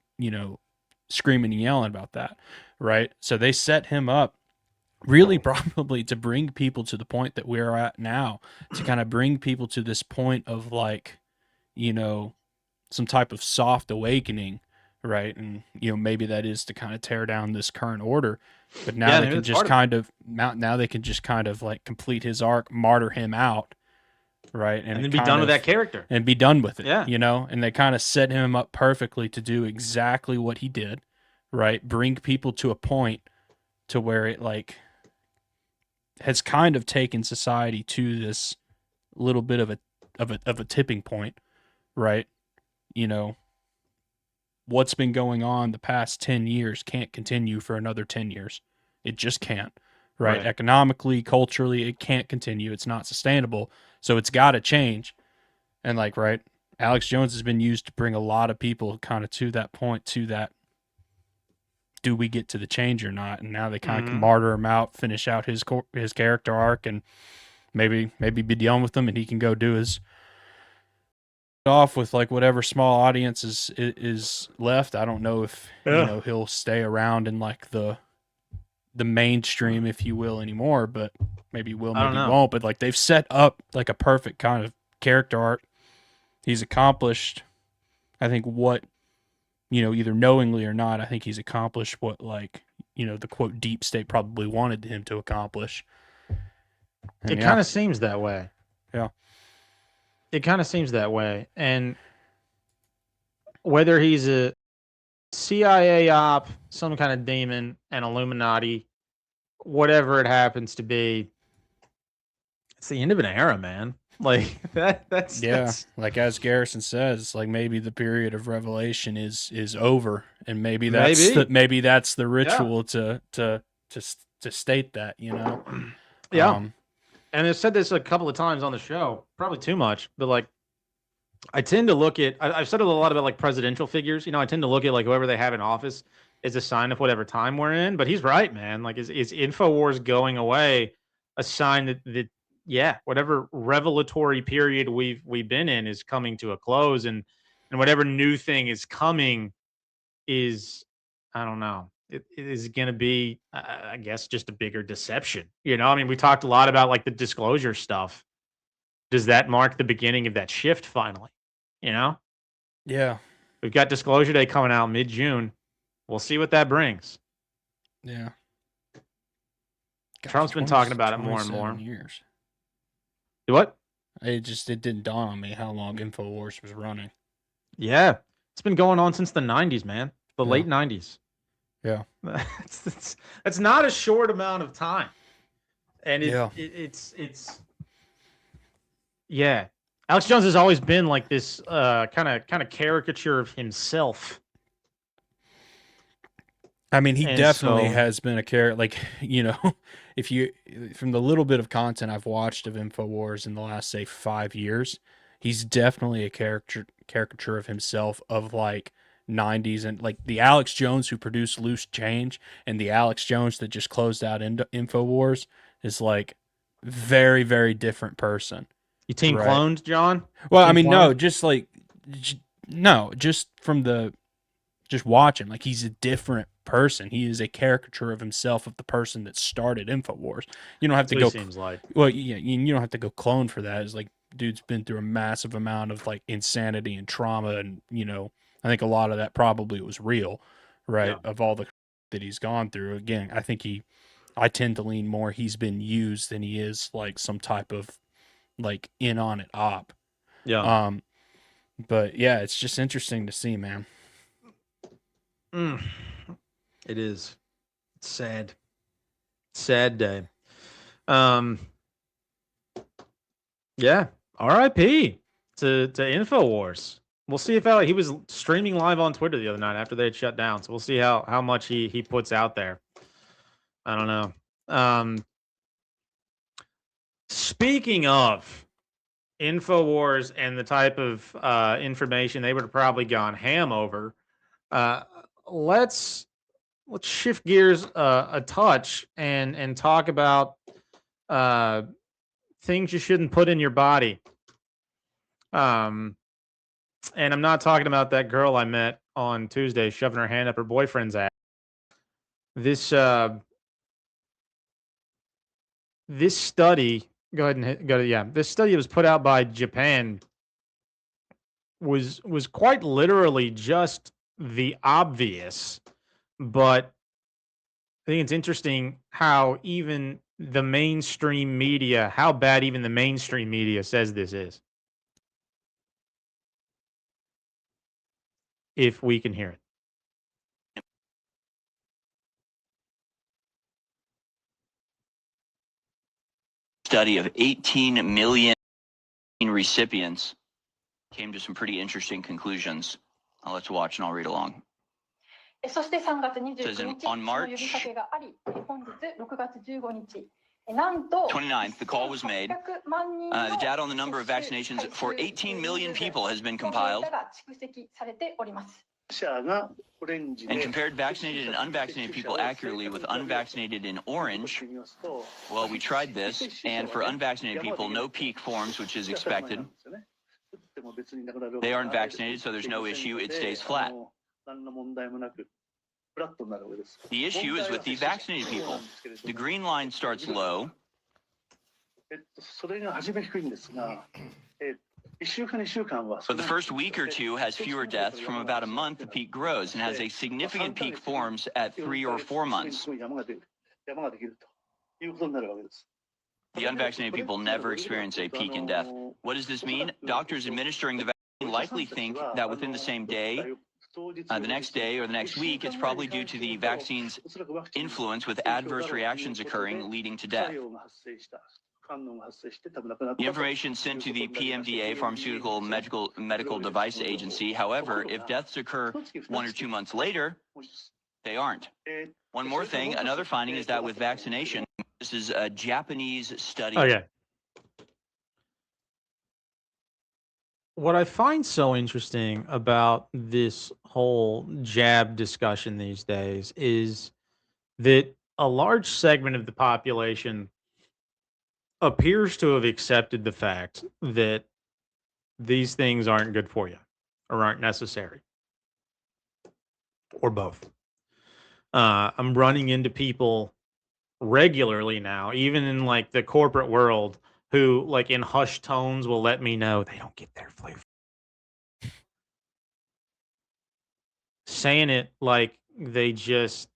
screaming and yelling about that, right? So they set him up really probably to bring people to the point that we're at now, to kind of bring people to this point of like, some type of soft awakening, right? And, maybe that is to kind of tear down this current order, but now they can just kind of like complete his arc, martyr him out, right? And then be done with that character. And be done with it, Yeah. you know? And they kind of set him up perfectly to do exactly what he did, right? Bring people to a point to where it like has kind of taken society to this little bit of a tipping point, right? You know, what's been going on the past 10 years can't continue for another 10 years. It just can't, right? Economically, culturally, it can't continue. It's not sustainable. So it's got to change. And like, right, Alex Jones has been used to bring a lot of people kind of to that point, to that, do we get to the change or not? And now they kind of martyr him out, finish out his character arc, and maybe be done with him, and he can go do his off with like whatever small audience is left. I don't know if you know he'll stay around in like the mainstream, if you will, anymore, but maybe he will, maybe he won't. But like they've set up like a perfect kind of character arc. He's accomplished, I think, what, you know, either knowingly or not, I think he's accomplished what, like, you know, the quote deep state probably wanted him to accomplish. And it kind of seems that way. Yeah. It kind of seems that way. And whether he's a CIA op, some kind of demon, an Illuminati, whatever it happens to be, it's the end of an era, man. Like that's like as Garrison says, like maybe the period of revelation is over, and maybe that's the ritual to state that, you know. And I've said this a couple of times on the show, probably too much, but like I tend to look at I've said a lot about like presidential figures, you know. I tend to look at like whoever they have in office is a sign of whatever time we're in. But he's right, man. Like is InfoWars going away a sign that yeah, whatever revelatory period we've been in is coming to a close, and whatever new thing is coming is, I don't know, it is going to be, I guess, just a bigger deception. You know, I mean, we talked a lot about like the disclosure stuff. Does that mark the beginning of that shift finally? You know? Yeah. We've got Disclosure Day coming out mid-June. We'll see what that brings. Yeah. Trump's been talking about it more and more. Years. What? It didn't dawn on me how long InfoWars was running. Yeah. It's been going on since the 90s, man. The late 90s. Yeah. That's not a short amount of time. And it's yeah. Alex Jones has always been like this kind of caricature of himself. I mean, he definitely has been a character. Like, you know, if you, from the little bit of content I've watched of InfoWars in the last, say, 5 years, he's definitely a caricature of himself of like 90s, and like the Alex Jones who produced Loose Change and the Alex Jones that just closed out InfoWars is like very, very different person. You team cloned, John? Well, I mean, no, just like, just from the, just watch him. Like, he's a different person. He is a caricature of himself, of the person that started InfoWars. You don't have to go. Seems like. Well, yeah, you don't have to go clone for that. It's like, dude's been through a massive amount of like insanity and trauma, and you know, I think a lot of that probably was real, right? Yeah. Of all the that he's gone through. Again, I tend to lean more he's been used than he is like some type of like in on it op. Yeah. But yeah, it's just interesting to see, man. It is. It's sad. Sad day. Yeah. R.I.P. to InfoWars. We'll see if he was streaming live on Twitter the other night after they had shut down. So we'll see how much he puts out there. I don't know. Speaking of InfoWars and the type of information they would have probably gone ham over, let's shift gears a touch and talk about things you shouldn't put in your body. And I'm not talking about that girl I met on Tuesday shoving her hand up her boyfriend's ass. This study, go ahead and go to, yeah. This study was put out by Japan was quite literally just the obvious, but I think it's interesting how even the mainstream media, how bad even the mainstream media says this is. If we can hear it. Study of 18 million recipients came to some pretty interesting conclusions. Let's watch and I'll read along. そして3月29 Says 日、 on その呼びか March けがあり、本日6月15日、なんと 29th, the call was made. 1800万人 The の data on the number of vaccinations for 18 million people has been compiled データが蓄積されております。 and compared vaccinated and unvaccinated people accurately with unvaccinated in orange. Well, we tried this, and for unvaccinated people, no peak forms, which is expected. They aren't vaccinated, so there's no issue. It stays flat. The issue is with the vaccinated people. The green line starts low. But the first week or two has fewer deaths. From about a month, the peak grows and has a significant peak forms at 3 or 4 months. The unvaccinated people never experience a peak in death. What does this mean? Doctors administering the vaccine likely think that within the same day, the next day or the next week, it's probably due to the vaccine's influence with adverse reactions occurring leading to death. The information sent to the PMDA, Pharmaceutical Medical Device Agency. However, if deaths occur 1 or 2 months later, they aren't. One more thing, another finding is that with vaccination, this is a Japanese study. Okay. What I find so interesting about this whole jab discussion these days is that a large segment of the population appears to have accepted the fact that these things aren't good for you or aren't necessary or both. I'm running into people regularly now, even in like the corporate world, who like in hushed tones will let me know they don't get their flu. Saying it like they just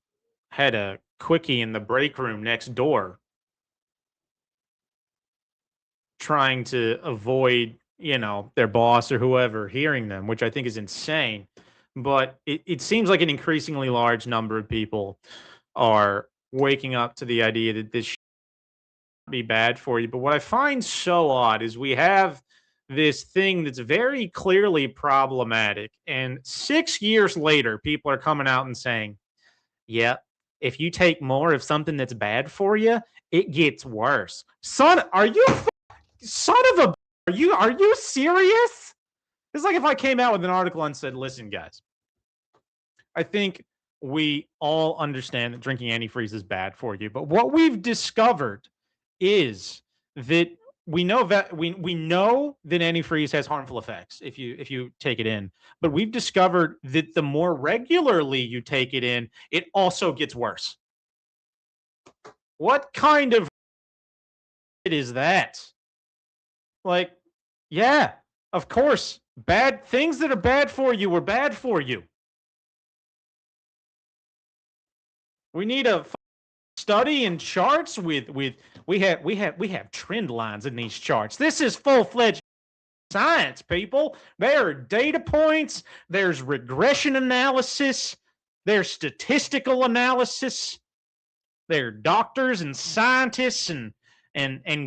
had a quickie in the break room next door, trying to avoid, their boss or whoever hearing them, which I think is insane. But it seems like an increasingly large number of people are waking up to the idea that this should be bad for you. But what I find so odd is we have this thing that's very clearly problematic. And 6 years later, people are coming out and saying, yeah, if you take more of something that's bad for you, it gets worse. Son of a, are you serious? It's like if I came out with an article and said, listen, guys, I think we all understand that drinking antifreeze is bad for you. But what we've discovered is that we know that antifreeze has harmful effects if you take it in. But we've discovered that the more regularly you take it in, it also gets worse. What kind of is that? Like, yeah, of course, bad things that are bad for you are bad for you. We need a study and charts with we have trend lines in these charts. This is full-fledged science, people. There are data points, there's regression analysis, there's statistical analysis, there are doctors and scientists and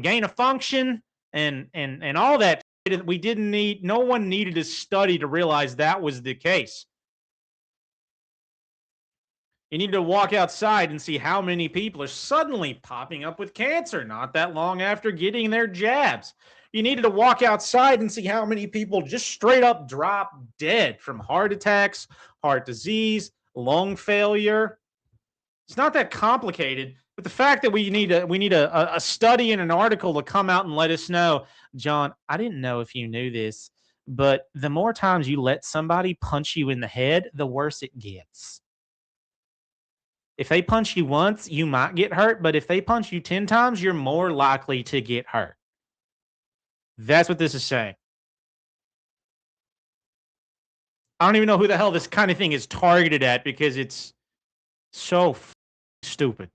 gain of function and all that. We didn't need, no one needed a study to realize that was the case. You need to walk outside and see how many people are suddenly popping up with cancer not that long after getting their jabs. You needed to walk outside and see how many people just straight up drop dead from heart attacks, heart disease, lung failure. It's not that complicated, but the fact that we need a study and an article to come out and let us know, John, I didn't know if you knew this, but the more times you let somebody punch you in the head, the worse it gets. If they punch you once, you might get hurt, but if they punch you 10 times, you're more likely to get hurt. That's what this is saying. I don't even know who the hell this kind of thing is targeted at because it's so stupid.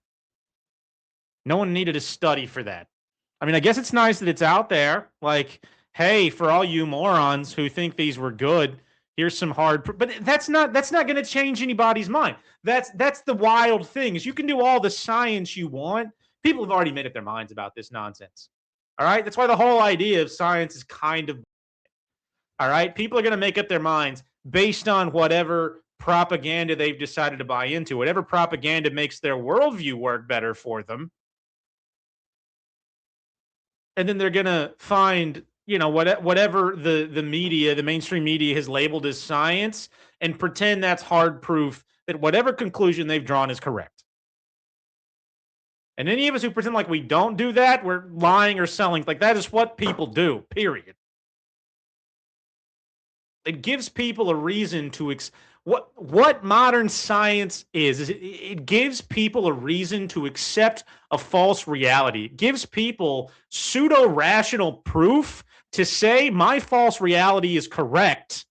No one needed a study for that. I mean, I guess it's nice that it's out there. Like, hey, for all you morons who think these were good, here's some but that's not going to change anybody's mind. That's the wild thing is you can do all the science you want. People have already made up their minds about this nonsense. All right? That's why the whole idea of science is kind of all right? People are going to make up their minds based on whatever propaganda they've decided to buy into, whatever propaganda makes their worldview work better for them. And then they're going to find, whatever the media, the mainstream media has labeled as science and pretend that's hard proof that whatever conclusion they've drawn is correct. And any of us who pretend like we don't do that, we're lying or selling. Like that is what people do, period. It gives people a reason to what modern science is it gives people a reason to accept a false reality. It gives people pseudo-rational proof to say my false reality is correct.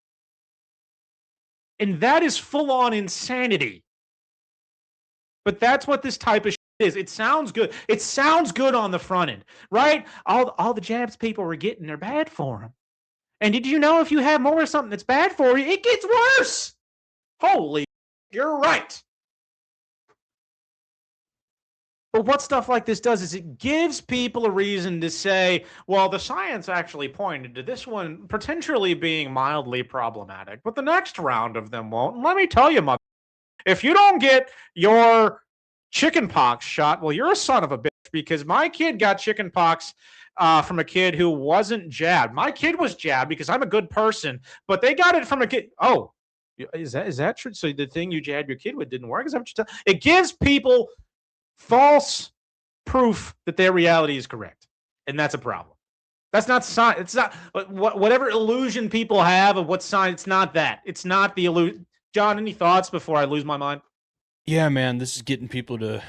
And that is full-on insanity. But that's what this type of shit is. It sounds good. It sounds good on the front end, right? All the jabs people were getting are bad for them. And did you know if you have more of something that's bad for you, it gets worse? Holy, you're right. But what stuff like this does is it gives people a reason to say, well, the science actually pointed to this one potentially being mildly problematic, but the next round of them won't. And let me tell you, if you don't get your chicken pox shot, well, you're a son of a bitch because my kid got chicken pox from a kid who wasn't jabbed. My kid was jabbed because I'm a good person, but they got it from a kid. Oh, is that true? So the thing you jabbed your kid with didn't work? Is that what you're telling? It gives people false proof that their reality is correct, and that's a problem. That's not science. It's not whatever illusion people have of what science. It's not that. It's not the illusion. John, any thoughts before I lose my mind? Yeah, man, this is getting people to,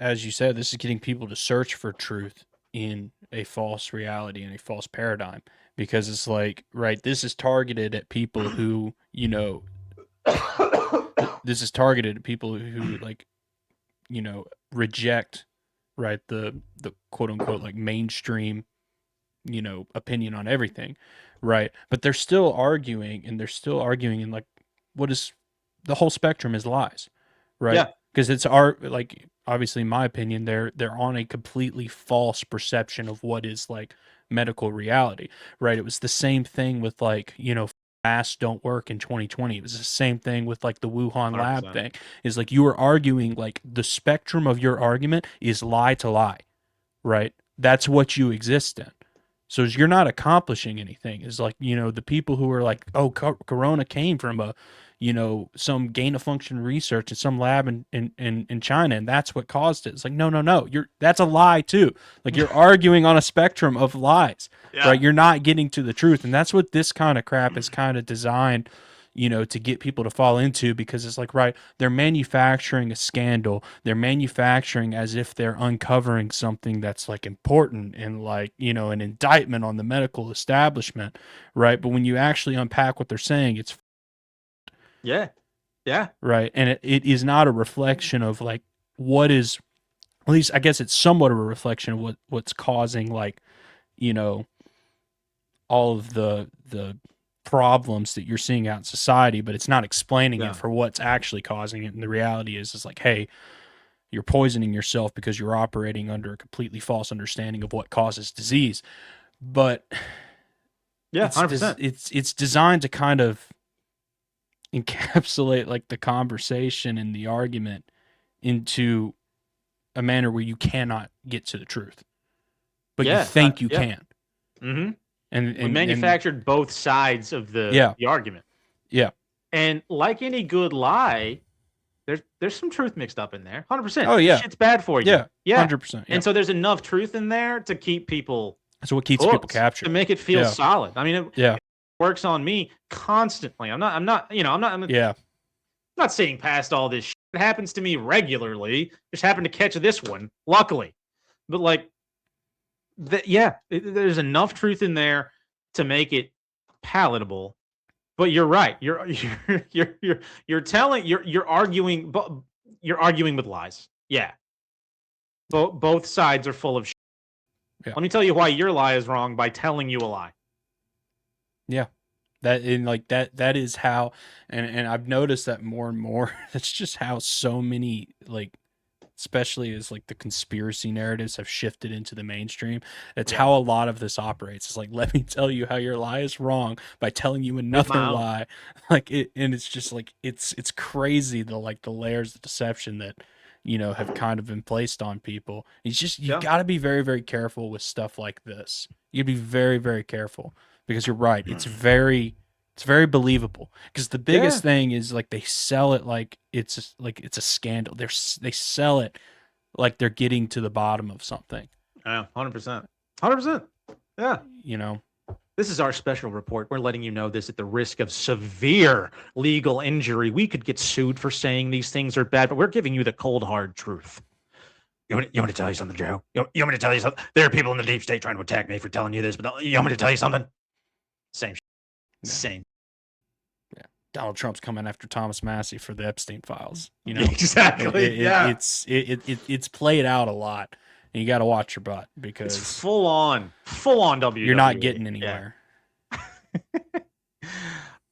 as you said, this is getting people to search for truth in a false reality and a false paradigm, because it's like, right, this is targeted at people who, this is targeted at people who like, reject, right, the quote unquote like mainstream, opinion on everything, right? But they're still arguing in like what is the whole spectrum is lies, right? Yeah. Because it's like obviously in my opinion they're on a completely false perception of what is like medical reality, right? It was the same thing with like, masks don't work in 2020. It was the same thing with like the Wuhan lab 100%. thing. Is like you were arguing like the spectrum of your argument is lie to lie, right? That's what you exist in. So you're not accomplishing anything. It's like, the people who are like, oh, Corona came from some gain of function research in some lab in China, and that's what caused it. It's like, no, that's a lie too. Like you're arguing on a spectrum of lies, right? You're not getting to the truth. And that's what this kind of crap is kind of designed, to get people to fall into, because it's like, right, they're manufacturing a scandal. They're manufacturing as if they're uncovering something that's like important and like, an indictment on the medical establishment, right? But when you actually unpack what they're saying, it's Yeah. right. And it is not a reflection of like what is, at least I guess it's somewhat of a reflection of what's causing like, all of the problems that you're seeing out in society, but it's not explaining it for what's actually causing it. And the reality is like, hey, you're poisoning yourself because you're operating under a completely false understanding of what causes disease. But yeah, 100%. It's designed to kind of encapsulate like the conversation and the argument into a manner where you cannot get to the truth, but you think you can. Mm-hmm. And we manufactured both sides of the argument. Yeah. And like any good lie, there's some truth mixed up in there. 100%. Oh yeah. Shit's bad for you. Yeah. Yeah. 100%. Yeah. And so there's enough truth in there to keep people. That's what keeps people captured. To make it feel solid. I mean, it works on me constantly. I'm not seeing past all this shit. It happens to me regularly. Just happened to catch this one, luckily. But like, there's enough truth in there to make it palatable. But you're right. You're arguing with lies. Yeah. Both sides are full of shit. Yeah. Let me tell you why your lie is wrong by telling you a lie. Yeah. That is how, and I've noticed that more and more. That's just how so many, like, especially as like the conspiracy narratives have shifted into the mainstream. That's how a lot of this operates. It's like, let me tell you how your lie is wrong by telling you another lie. Like it, and it's just like it's crazy the layers of deception that have kind of been placed on people. It's just you got to be very, very careful with stuff like this. You'd be very, very careful because you're right. It's very believable because the biggest thing is like they sell it like it's a scandal. They sell it like they're getting to the bottom of something. Yeah, 100%. 100%. Yeah. This is our special report. We're letting you know this at the risk of severe legal injury. We could get sued for saying these things are bad, but we're giving you the cold, hard truth. You want me to tell you something, Joe? You want me to tell you something? There are people in the deep state trying to attack me for telling you this, but you want me to tell you something? Same. Yeah. Same. Yeah. Donald Trump's coming after Thomas Massey for the Epstein files. Exactly. It's played out a lot. And you got to watch your butt because it's full on WWE. You're not getting anywhere.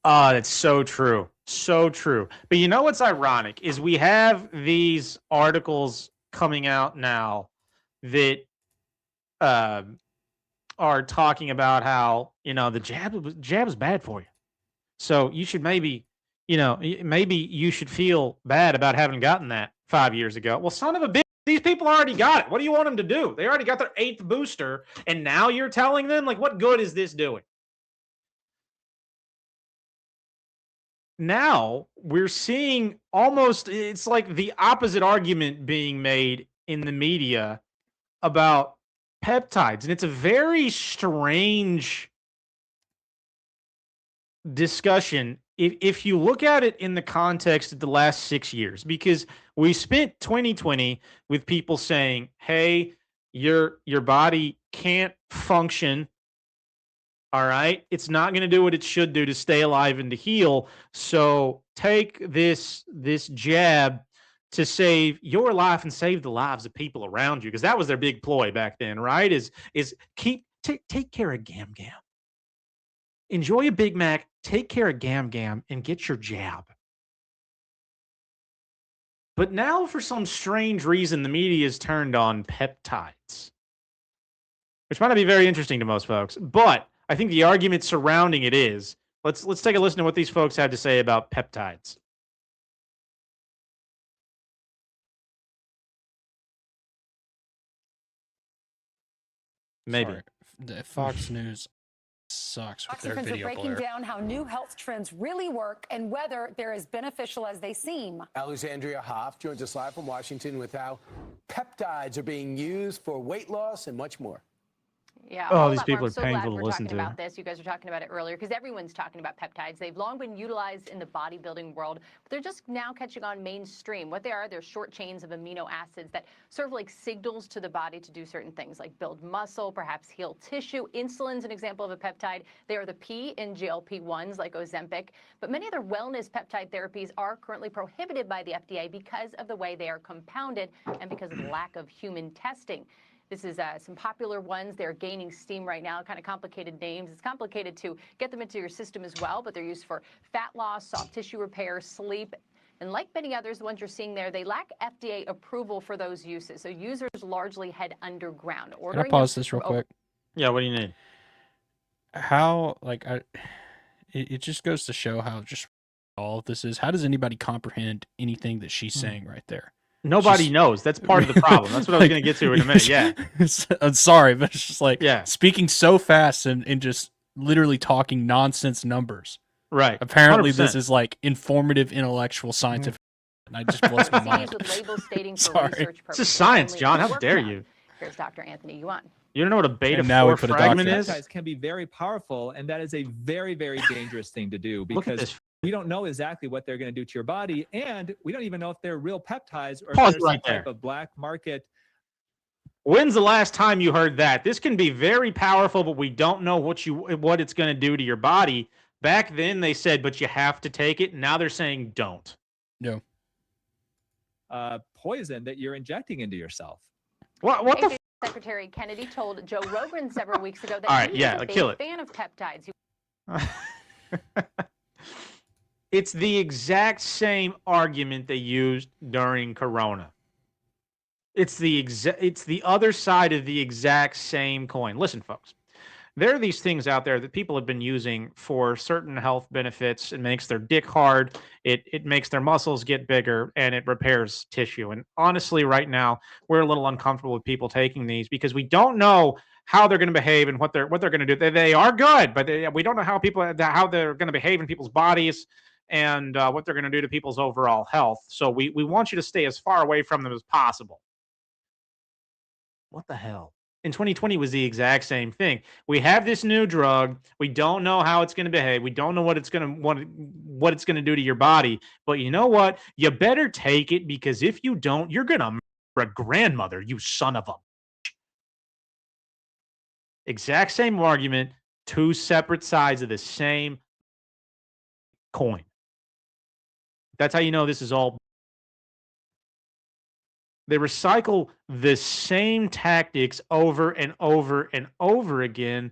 That's so true. So true. But you know what's ironic is we have these articles coming out now that are talking about how, the jab is bad for you. So you should maybe you should feel bad about having gotten that 5 years ago. Well, son of a bitch, these people already got it. What do you want them to do? They already got their 8th booster, and now you're telling them, like, what good is this doing? Now we're seeing it's like the opposite argument being made in the media about peptides. And it's a very strange discussion if you look at it in the context of the last 6 years, because we spent 2020 with people saying, hey, your body can't function. All right. It's not going to do what it should do to stay alive and to heal. So take this jab to save your life and save the lives of people around you. Because that was their big ploy back then, right? Take care of Gam Gam. Enjoy a Big Mac, take care of Gam Gam, and get your jab. But now, for some strange reason, the media is turned on peptides, which might not be very interesting to most folks. But I think the argument surrounding it is. Let's take a listen to what these folks had to say about peptides. Maybe. Sorry. Fox News sucks with their video are breaking down how new health trends really work and whether they're as beneficial as they seem. Alexandria Hoff joins us live from Washington with how peptides are being used for weight loss and much more. Yeah. Oh, these people are so painful glad to we're listen talking to. about this. You guys were talking about it earlier because everyone's talking about peptides. They've long been utilized in the bodybuilding world, but they're just now catching on mainstream. What they are, they're short chains of amino acids that serve like signals to the body to do certain things like build muscle, perhaps heal tissue. Insulin's an example of a peptide. They are the P in GLP-1s like Ozempic, but many other wellness peptide therapies are currently prohibited by the FDA because of the way they are compounded and because of the lack of human testing. This is some popular ones. They're gaining steam right now, kind of complicated names. It's complicated to get them into your system as well, but they're used for fat loss, soft tissue repair, sleep. And like many others, the ones you're seeing there, they lack FDA approval for those uses. So users largely head underground. Can I pause this real quick? Yeah, what do you need? How, it just goes to show how just all of this is. How does anybody comprehend anything that she's saying right there? Nobody knows. That's part of the problem. That's what I was going to get to in a minute. Yeah. I'm sorry, but it's just speaking so fast and just literally talking nonsense numbers. Right. Apparently 100%. this is like informative, intellectual, scientific. And I just blows my mind. With labels stating for Sorry. research This purposes is science, only. John. How Work dare now. you? Here's Dr. Anthony Yuan. You don't know what a beta And now we 4 put a fragment doctor. is? Peptides can be very powerful, and that is a very, very dangerous thing to do Look at because this. we don't know exactly what they're going to do to your body, and we don't even know if they're real peptides or Pause if they're right some type there. of black market. When's the last time you heard that? This can be very powerful, but we don't know what it's going to do to your body. Back then they said, but you have to take it. Now they're saying don't. No. Poison that you're injecting into yourself. What the? Secretary Kennedy told Joe Rogan several weeks ago that All right, he yeah, is a kill big it. fan of peptides. It's the exact same argument they used during Corona. It's the other side of the exact same coin. Listen, folks. There are these things out there that people have been using for certain health benefits. It makes their dick hard. It makes their muscles get bigger, and it repairs tissue. And honestly, right now, we're a little uncomfortable with people taking these because we don't know how they're going to behave and what they're going to do. They are good, but we don't know how they're going to behave in people's bodies and what they're going to do to people's overall health. So we want you to stay as far away from them as possible. What the hell? In 2020 was the exact same thing. We have this new drug. We don't know how it's going to behave. We don't know what it's going to do to your body. But you know what? You better take it, because if you don't, you're going to murder a grandmother, you son of a. Exact same argument, two separate sides of the same coin. That's how you know this is all. They recycle the same tactics over and over and over again,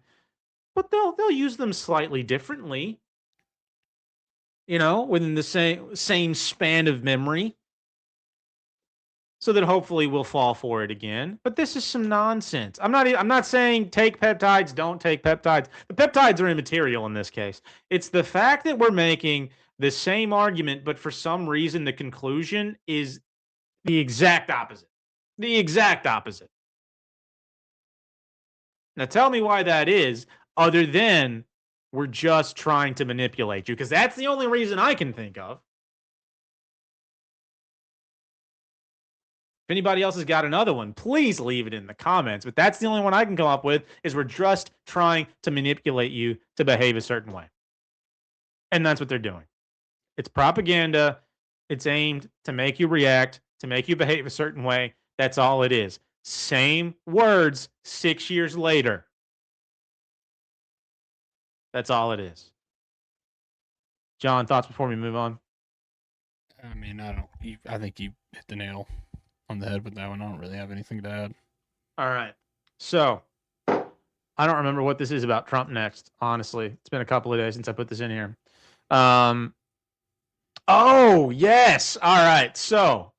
but they'll use them slightly differently. Within the same span of memory, so that hopefully we'll fall for it again. But this is some nonsense. I'm not saying take peptides, don't take peptides. The peptides are immaterial in this case. It's the fact that we're making the same argument, but for some reason the conclusion is the exact opposite. The exact opposite. Now tell me why that is, other than we're just trying to manipulate you, because that's the only reason I can think of. If anybody else has got another one, please leave it in the comments. But that's the only one I can come up with, is we're just trying to manipulate you to behave a certain way. And that's what they're doing. It's propaganda. It's aimed to make you react, to make you behave a certain way. That's all it is. Same words 6 years later. That's all it is. John, thoughts before we move on? I mean, I think you hit the nail on the head with that one. I don't really have anything to add. All right. So, I don't remember what this is about Trump next, honestly. It's been a couple of days since I put this in here. Oh, yes. All right. So,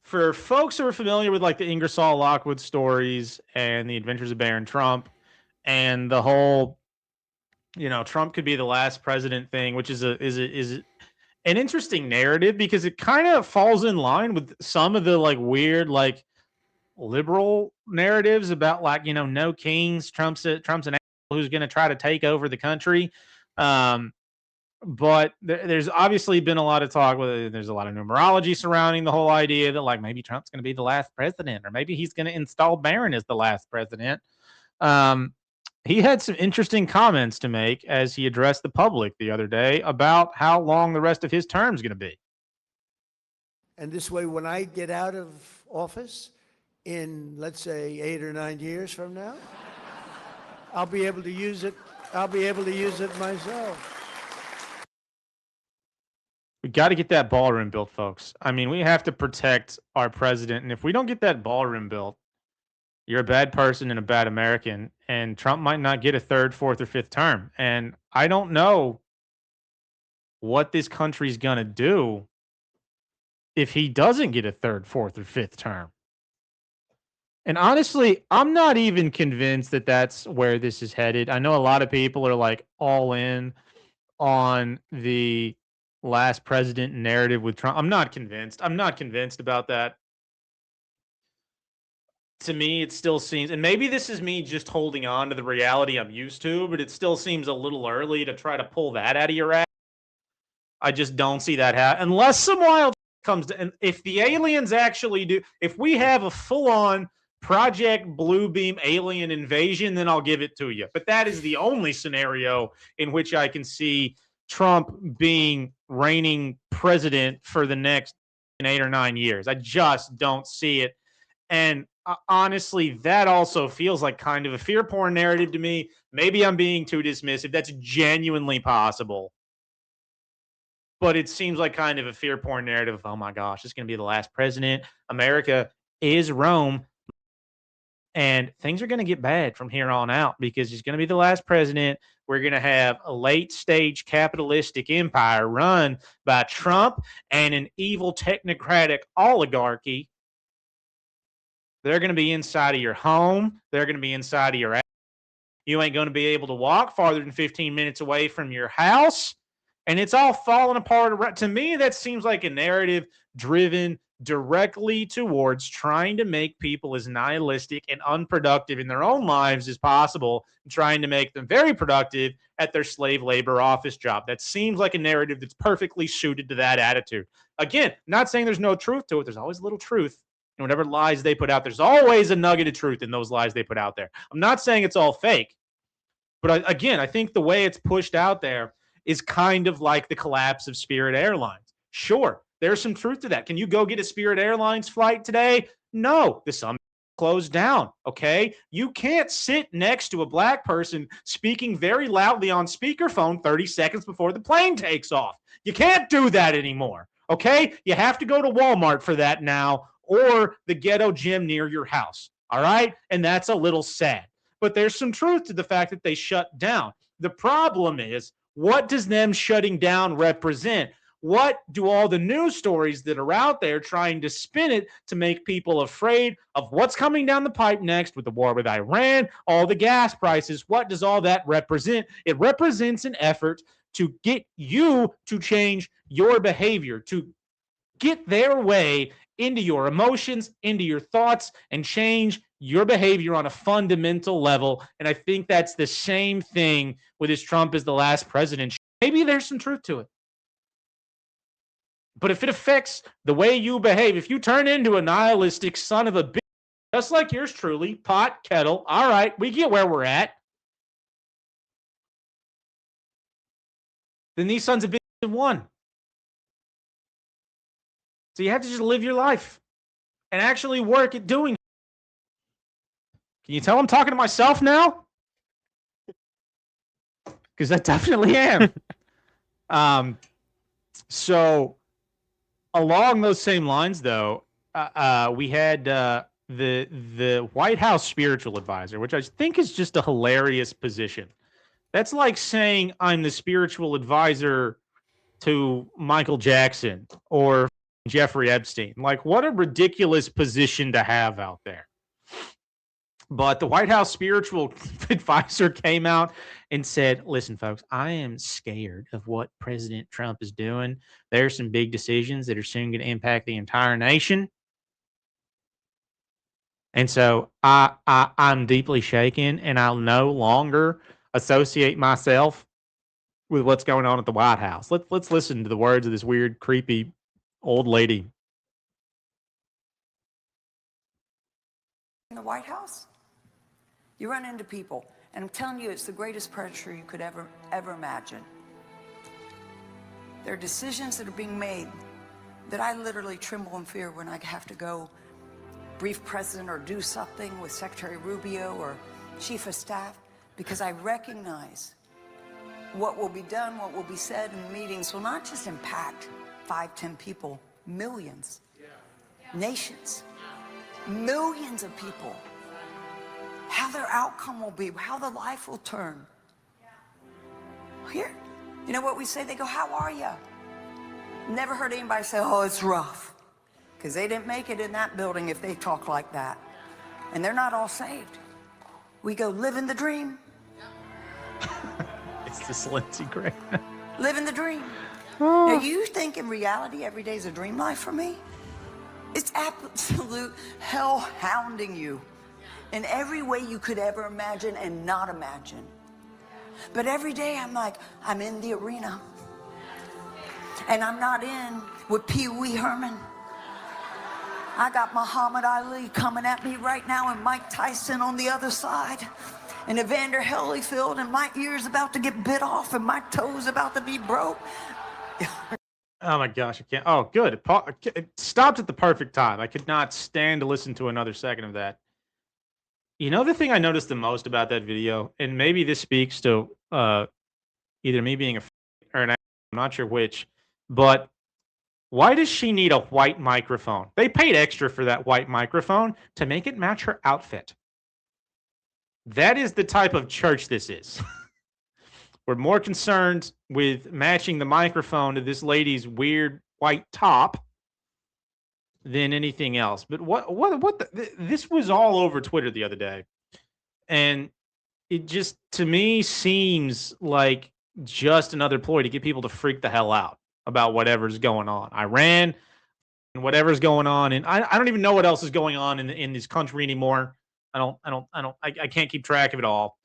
for folks who are familiar with like the Ingersoll Lockwood stories and the Adventures of Baron Trump and the whole, Trump could be the last president thing, which is an interesting narrative, because it kind of falls in line with some of the like weird, like liberal narratives about like, no kings, Trump's an asshole who's going to try to take over the country. But there's obviously been a lot of talk. There's a lot of numerology surrounding the whole idea that like maybe Trump's going to be the last president, or maybe he's going to install Barron as the last president. He had some interesting comments to make as he addressed the public the other day about how long the rest of his term is going to be. And this way, when I get out of office in, let's say, 8 or 9 years from now, I'll be able to use it. I'll be able to use it myself. We got to get that ballroom built, folks. I mean, we have to protect our president. And if we don't get that ballroom built, you're a bad person and a bad American. And Trump might not get a third, fourth, or fifth term. And I don't know what this country's going to do if he doesn't get a third, fourth, or fifth term. And honestly, I'm not even convinced that that's where this is headed. I know a lot of people are like all in on the last president narrative with Trump. I'm not convinced. I'm not convinced about that. To me, it still seems, and maybe this is me just holding on to the reality I'm used to, but it still seems a little early to try to pull that out of your ass. I just don't see that happen unless some wild comes to, and if the aliens actually do, if we have a full-on Project Bluebeam alien invasion, then I'll give it to you. But that is the only scenario in which I can see Trump being reigning president for the next 8 or 9 years. I just don't see it. And honestly, that also feels like kind of a fear porn narrative to me. Maybe I'm being too dismissive. That's genuinely possible. But it seems like kind of a fear porn narrative of, oh my gosh, it's going to be the last president. America is Rome. And things are going to get bad from here on out because he's going to be the last president. We're going to have a late stage capitalistic empire run by Trump and an evil technocratic oligarchy. They're going to be inside of your home. They're going to be inside of your house. You ain't going to be able to walk farther than 15 minutes away from your house. And it's all falling apart. To me, that seems like a narrative driven directly towards trying to make people as nihilistic and unproductive in their own lives as possible, and trying to make them very productive at their slave labor office job. That seems like a narrative that's perfectly suited to that attitude. Again, not saying there's no truth to it. There's always a little truth. And whatever lies they put out, there's always a nugget of truth in those lies they put out there. I'm not saying it's all fake. But again, I think the way it's pushed out there is kind of like the collapse of Spirit Airlines. Sure, there's some truth to that. Can you go get a Spirit Airlines flight today? No, the sun closed down, okay? You can't sit next to a black person speaking very loudly on speakerphone 30 seconds before the plane takes off. You can't do that anymore, okay? You have to go to Walmart for that now or the ghetto gym near your house, all right? And that's a little sad. But there's some truth to the fact that they shut down. The problem is, what does them shutting down represent? What do all the news stories that are out there trying to spin it to make people afraid of what's coming down the pipe next with the war with Iran, all the gas prices? What does all that represent? It represents an effort to get you to change your behavior, to get their way into your emotions, into your thoughts, and change your behavior on a fundamental level. And I think that's the same thing with this Trump as the last president. Maybe there's some truth to it. But if it affects the way you behave, if you turn into a nihilistic son of a bitch, just like yours truly, pot, kettle, all right, we get where we're at. Then these sons of bitches have won. So you have to just live your life and actually work at doing it. Can you tell I'm talking to myself now? Because I definitely am. So along those same lines, though, we had the White House spiritual advisor, which I think is just a hilarious position. That's like saying I'm the spiritual advisor to Michael Jackson or Jeffrey Epstein. Like, what a ridiculous position to have out there. But the White House spiritual advisor came out and said, listen, folks, I am scared of what President Trump is doing. There are some big decisions that are soon going to impact the entire nation. And so I'm deeply shaken, and I'll no longer associate myself with what's going on at the White House. Let's listen to the words of this weird, creepy old lady. In the White House, you run into people, and I'm telling you, it's the greatest pressure you could ever imagine. There are decisions that are being made that I literally tremble in fear when I have to go brief president or do something with Secretary Rubio or Chief of Staff, because I recognize what will be done, what will be said in meetings will not just impact 5, 10 people, millions, nations, millions of people. How their outcome will be, how the life will turn. Here, you know what we say? They go, how are you? Never heard anybody say, oh, it's rough. Because they didn't make it in that building if they talk like that. And they're not all saved. We go, living the dream. It's this Lindsey Graham. Living the dream. Now, you think in reality every day is a dream life for me? It's absolute hell hounding you in every way you could ever imagine and not imagine. But every day I'm like, I'm in the arena. And I'm not in with Pee Wee Herman. I got Muhammad Ali coming at me right now and Mike Tyson on the other side. And Evander Holyfield, and my ear's about to get bit off and my toe's about to be broke. Oh my gosh, I can't. Oh, good. It stopped at the perfect time. I could not stand to listen to another second of that. You know, the thing I noticed the most about that video, and maybe this speaks to either me being a or an, I'm not sure which, but Why does she need a white microphone? They paid extra for that white microphone to make it match her outfit. That is the type of church this is. We're more concerned with matching the microphone to this lady's weird white top than anything else. But this was all over Twitter the other day. And it just, to me, seems like just another ploy to get people to freak the hell out about whatever's going on. Iran and whatever's going on. And I don't even know what else is going on in this country anymore. I can't keep track of it all.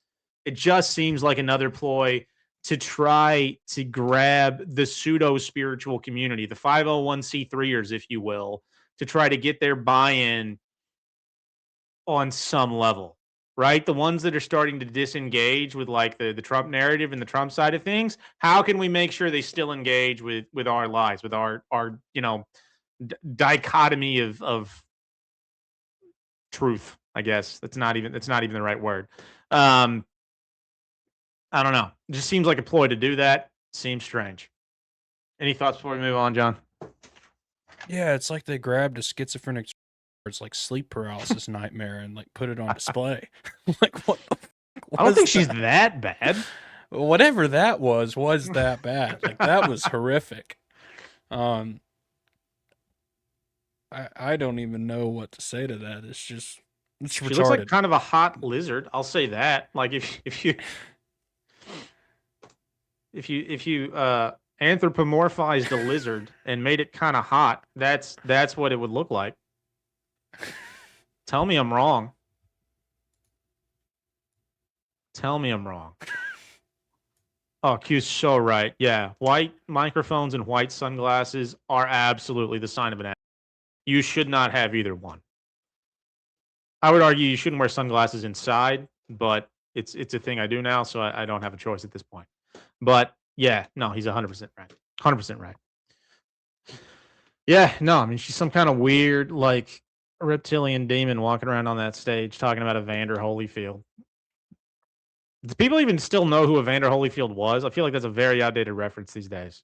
It just seems like another ploy to try to grab the pseudo spiritual community, the 501c3ers, if you will, to try to get their buy-in on some level, right? The ones that are starting to disengage with like the Trump narrative and the Trump side of things. How can we make sure they still engage with our lives, with our dichotomy of truth? I guess that's not even the right word. I don't know. It just seems like a ploy to do that. Seems strange. Any thoughts before we move on, John? Yeah, it's like they grabbed a schizophrenic, it's like sleep paralysis nightmare, and like put it on display. Like what? I don't think she's that bad. Whatever that was that bad. Like that was horrific. I don't even know what to say to that. It's just She retarded. looks like kind of a hot lizard. I'll say that. Like if you anthropomorphized a lizard and made it kind of hot, that's what it would look like. Tell me I'm wrong. Tell me I'm wrong. Oh, Q's so right. Yeah, white microphones and white sunglasses are absolutely the sign of an ass. You should not have either one. I would argue you shouldn't wear sunglasses inside, but it's a thing I do now, so I don't have a choice at this point. But yeah, no, he's 100% right. 100% right. Yeah, no, I mean, she's some kind of weird, like, reptilian demon walking around on that stage talking about Evander Holyfield. Do people even still know who Evander Holyfield was? I feel like that's a very outdated reference these days.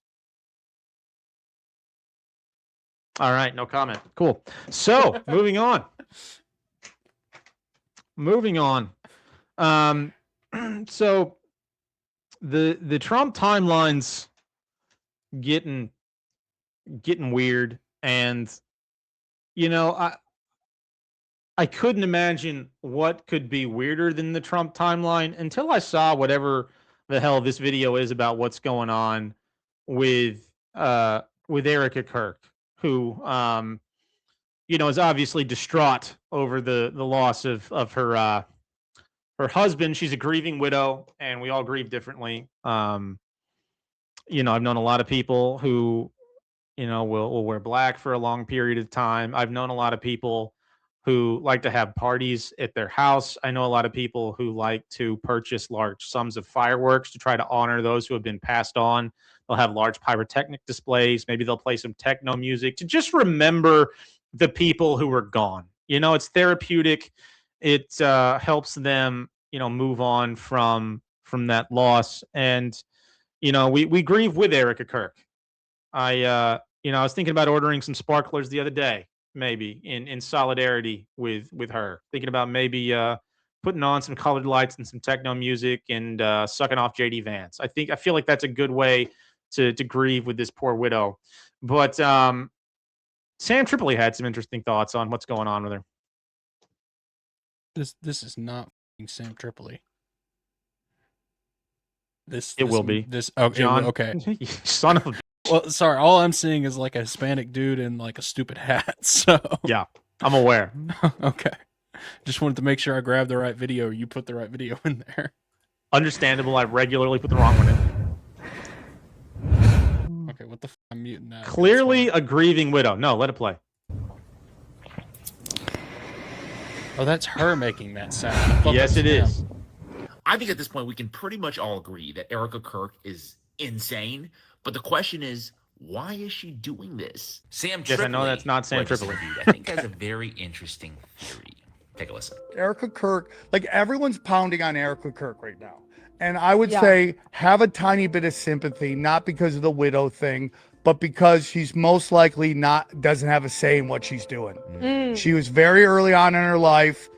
All right, no comment. Cool. So, moving on. So the Trump timeline's getting weird, and I couldn't imagine what could be weirder than the Trump timeline until I saw whatever the hell this video is about what's going on with Erica Kirk, who is obviously distraught over the loss of her husband. She's a grieving widow, and we all grieve differently. I've known a lot of people who, will wear black for a long period of time. I've known a lot of people who like to have parties at their house. I know a lot of people who like to purchase large sums of fireworks to try to honor those who have been passed on. They'll have large pyrotechnic displays. Maybe they'll play some techno music to just remember the people who are gone. It's therapeutic. It helps them, move on from that loss. And, we grieve with Erica Kirk. I was thinking about ordering some sparklers the other day, maybe in solidarity with her. Thinking about maybe putting on some colored lights and some techno music and sucking off JD Vance. I feel like that's a good way to grieve with this poor widow. But Sam Tripoli had some interesting thoughts on what's going on with her. This is not Sam Tripoli. It will be. John. Okay. Son of a. Well, sorry. All I'm seeing is like a Hispanic dude in like a stupid hat. So yeah, I'm aware. Okay. Just wanted to make sure I grabbed the right video, or you put the right video in there. Understandable. I regularly put the wrong one in. Okay, what the f? I'm muting that. Clearly a grieving widow. No, let it play. Oh, that's her making that sound. Yes, it is. I think at this point we can pretty much all agree that Erica Kirk is insane. But the question is, why is she doing this? Sam Tripoli, yes, I know that's not Sam Tripoli. I think has a very interesting theory. Take a listen. Erica Kirk, like everyone's pounding on Erica Kirk right now. And I would say have a tiny bit of sympathy, not because of the widow thing, but because she's most likely doesn't have a say in what she's doing. She was very early on in her life.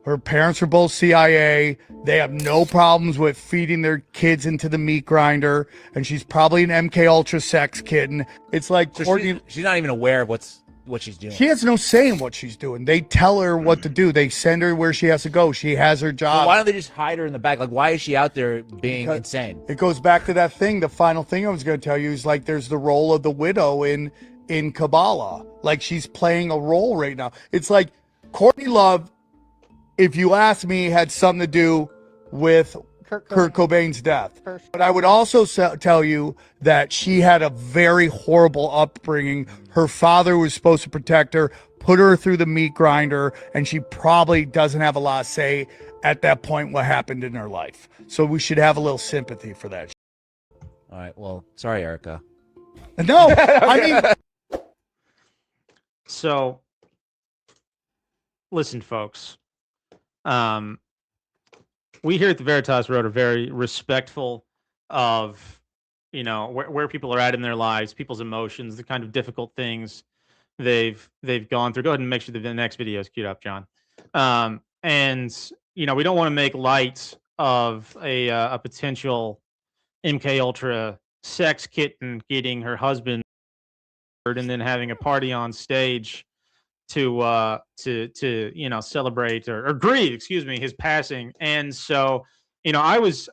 Her parents are both CIA. They have no problems with feeding their kids into the meat grinder, and she's probably an MK Ultra sex kitten. It's like So Courtney. she's not even aware of what she's doing. She has no say in what she's doing. They tell her what to do. They send her where she has to go. She has her job. Well, why don't they just hide her in the back? Like, why is she out there being insane? It goes back to that thing. The final thing I was going to tell you is like there's the role of the widow in Kabbalah. Like she's playing a role right now. It's like Courtney Love, if you ask me, had something to do with Kurt Cobain's death. But I would also tell you that she had a very horrible upbringing. Her father was supposed to protect her, put her through the meat grinder, and she probably doesn't have a lot of say at that point what happened in her life. So we should have a little sympathy for that. All right. Well, sorry, Erica. No, I mean. So, listen, folks. We here at the Veritas Road are very respectful of, where people are at in their lives, people's emotions, the kind of difficult things they've gone through. Go ahead and make sure that the next video is queued up, John. And we don't want to make light of a potential MK Ultra sex kitten getting her husband and then having a party on stage to celebrate or grieve, his passing. And so, I was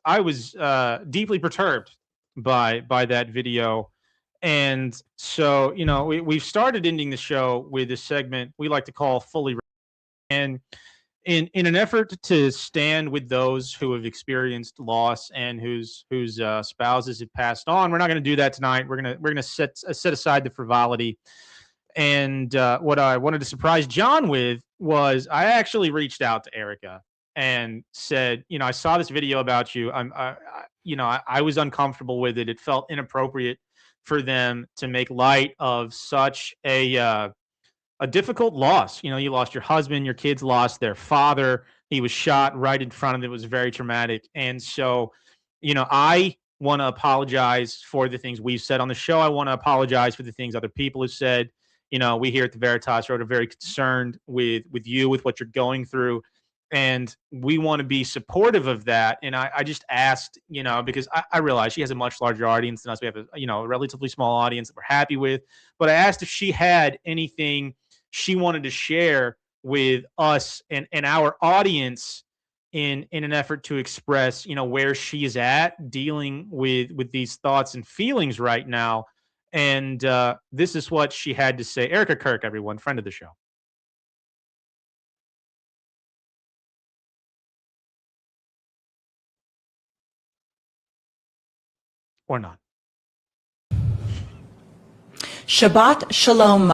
deeply perturbed by that video. And so, we've started ending the show with this segment we like to call Fully. And in an effort to stand with those who have experienced loss and whose spouses have passed on, we're not going to do that tonight. We're gonna set aside the frivolity. And what I wanted to surprise John with was I actually reached out to Erica and said, I saw this video about you. I was uncomfortable with it. It felt inappropriate for them to make light of such a difficult loss. You lost your husband, your kids lost their father. He was shot right in front of them. It was very traumatic. And so, I want to apologize for the things we've said on the show. I want to apologize for the things other people have said. We here at the Veritas Road are very concerned with you, with what you're going through. And we want to be supportive of that. And I just asked, because I realize she has a much larger audience than us. We have a relatively small audience that we're happy with. But I asked if she had anything she wanted to share with us and our audience in an effort to express, where she is at dealing with these thoughts and feelings right now. And this is what she had to say. Erica Kirk, everyone, friend of the show. Or not. Shabbat Shalom.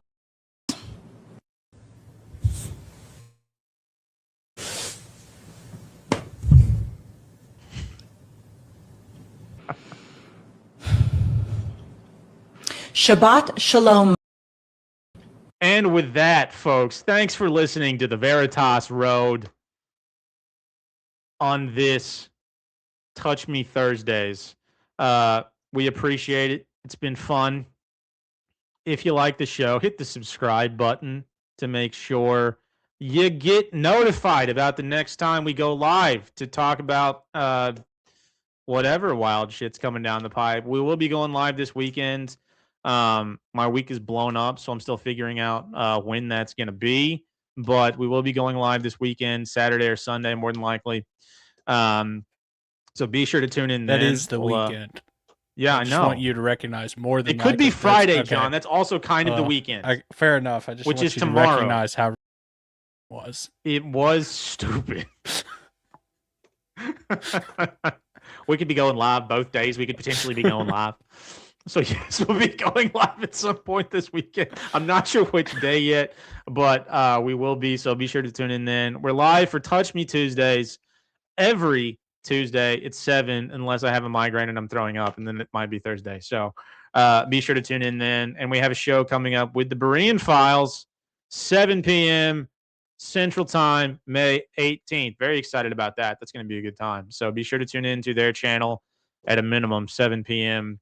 Shabbat Shalom. And with that, folks, thanks for listening to the Veritas Road on this Touch Me Thursdays. We appreciate it. It's been fun. If you like the show, hit the subscribe button to make sure you get notified about the next time we go live to talk about whatever wild shit's coming down the pipe. We will be going live this weekend. My week is blown up, so I'm still figuring out when that's going to be. But we will be going live this weekend, Saturday or Sunday, more than likely. So be sure to tune in. That is the weekend. Yeah, I know. I want you to recognize more than it could be likely. Friday, Okay. John. That's also kind of the weekend. Fair enough. I just which want is you tomorrow. to recognize how it was. It was stupid. We could be going live both days. We could potentially be going live. So yes, we'll be going live at some point this weekend. I'm not sure which day yet, but we will be. So be sure to tune in then. We're live for Touch Me Tuesdays every Tuesday. It's 7, unless I have a migraine and I'm throwing up, and then it might be Thursday. So be sure to tune in then. And we have a show coming up with the Berean Files, 7 p.m. Central Time, May 18th. Very excited about that. That's going to be a good time. So be sure to tune in to their channel at a minimum, 7 p.m.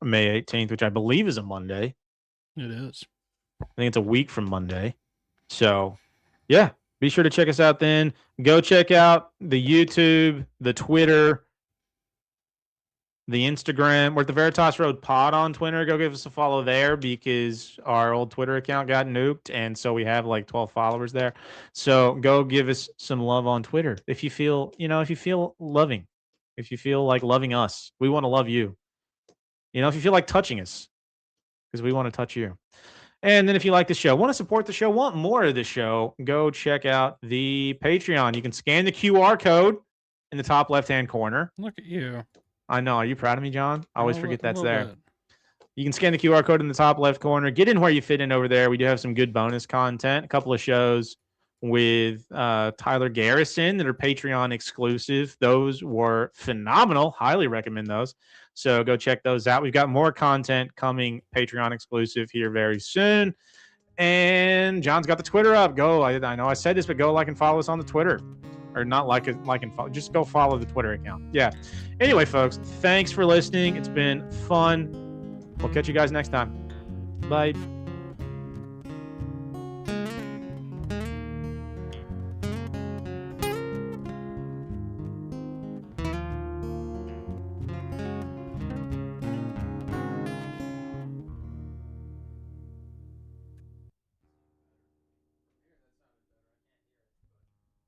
May 18th, which I believe is a Monday. It is. I think it's a week from Monday. So, yeah, be sure to check us out then. Go check out the YouTube, the Twitter, the Instagram. We're at the Veritas Road Pod on Twitter. Go give us a follow there because our old Twitter account got nuked, and so we have like 12 followers there. So go give us some love on Twitter if you feel, if you feel loving, if you feel like loving us. We want to love you. If you feel like touching us, because we want to touch you. And then if you like the show, want to support the show, want more of the show, go check out the Patreon. You can scan the QR code in the top left-hand corner. Look at you. I know. Are you proud of me, John? I always forget that's there. Bit. You can scan the QR code in the top left corner. Get in where you fit in over there. We do have some good bonus content. A couple of shows with Tyler Garrison that are Patreon exclusive. Those were phenomenal. Highly recommend those. So go check those out. We've got more content coming Patreon exclusive here very soon. And John's got the Twitter up. Go. I know I said this, but go like and follow us on the Twitter. Or not like and follow. Just go follow the Twitter account. Yeah. Anyway, folks, thanks for listening. It's been fun. We'll catch you guys next time. Bye.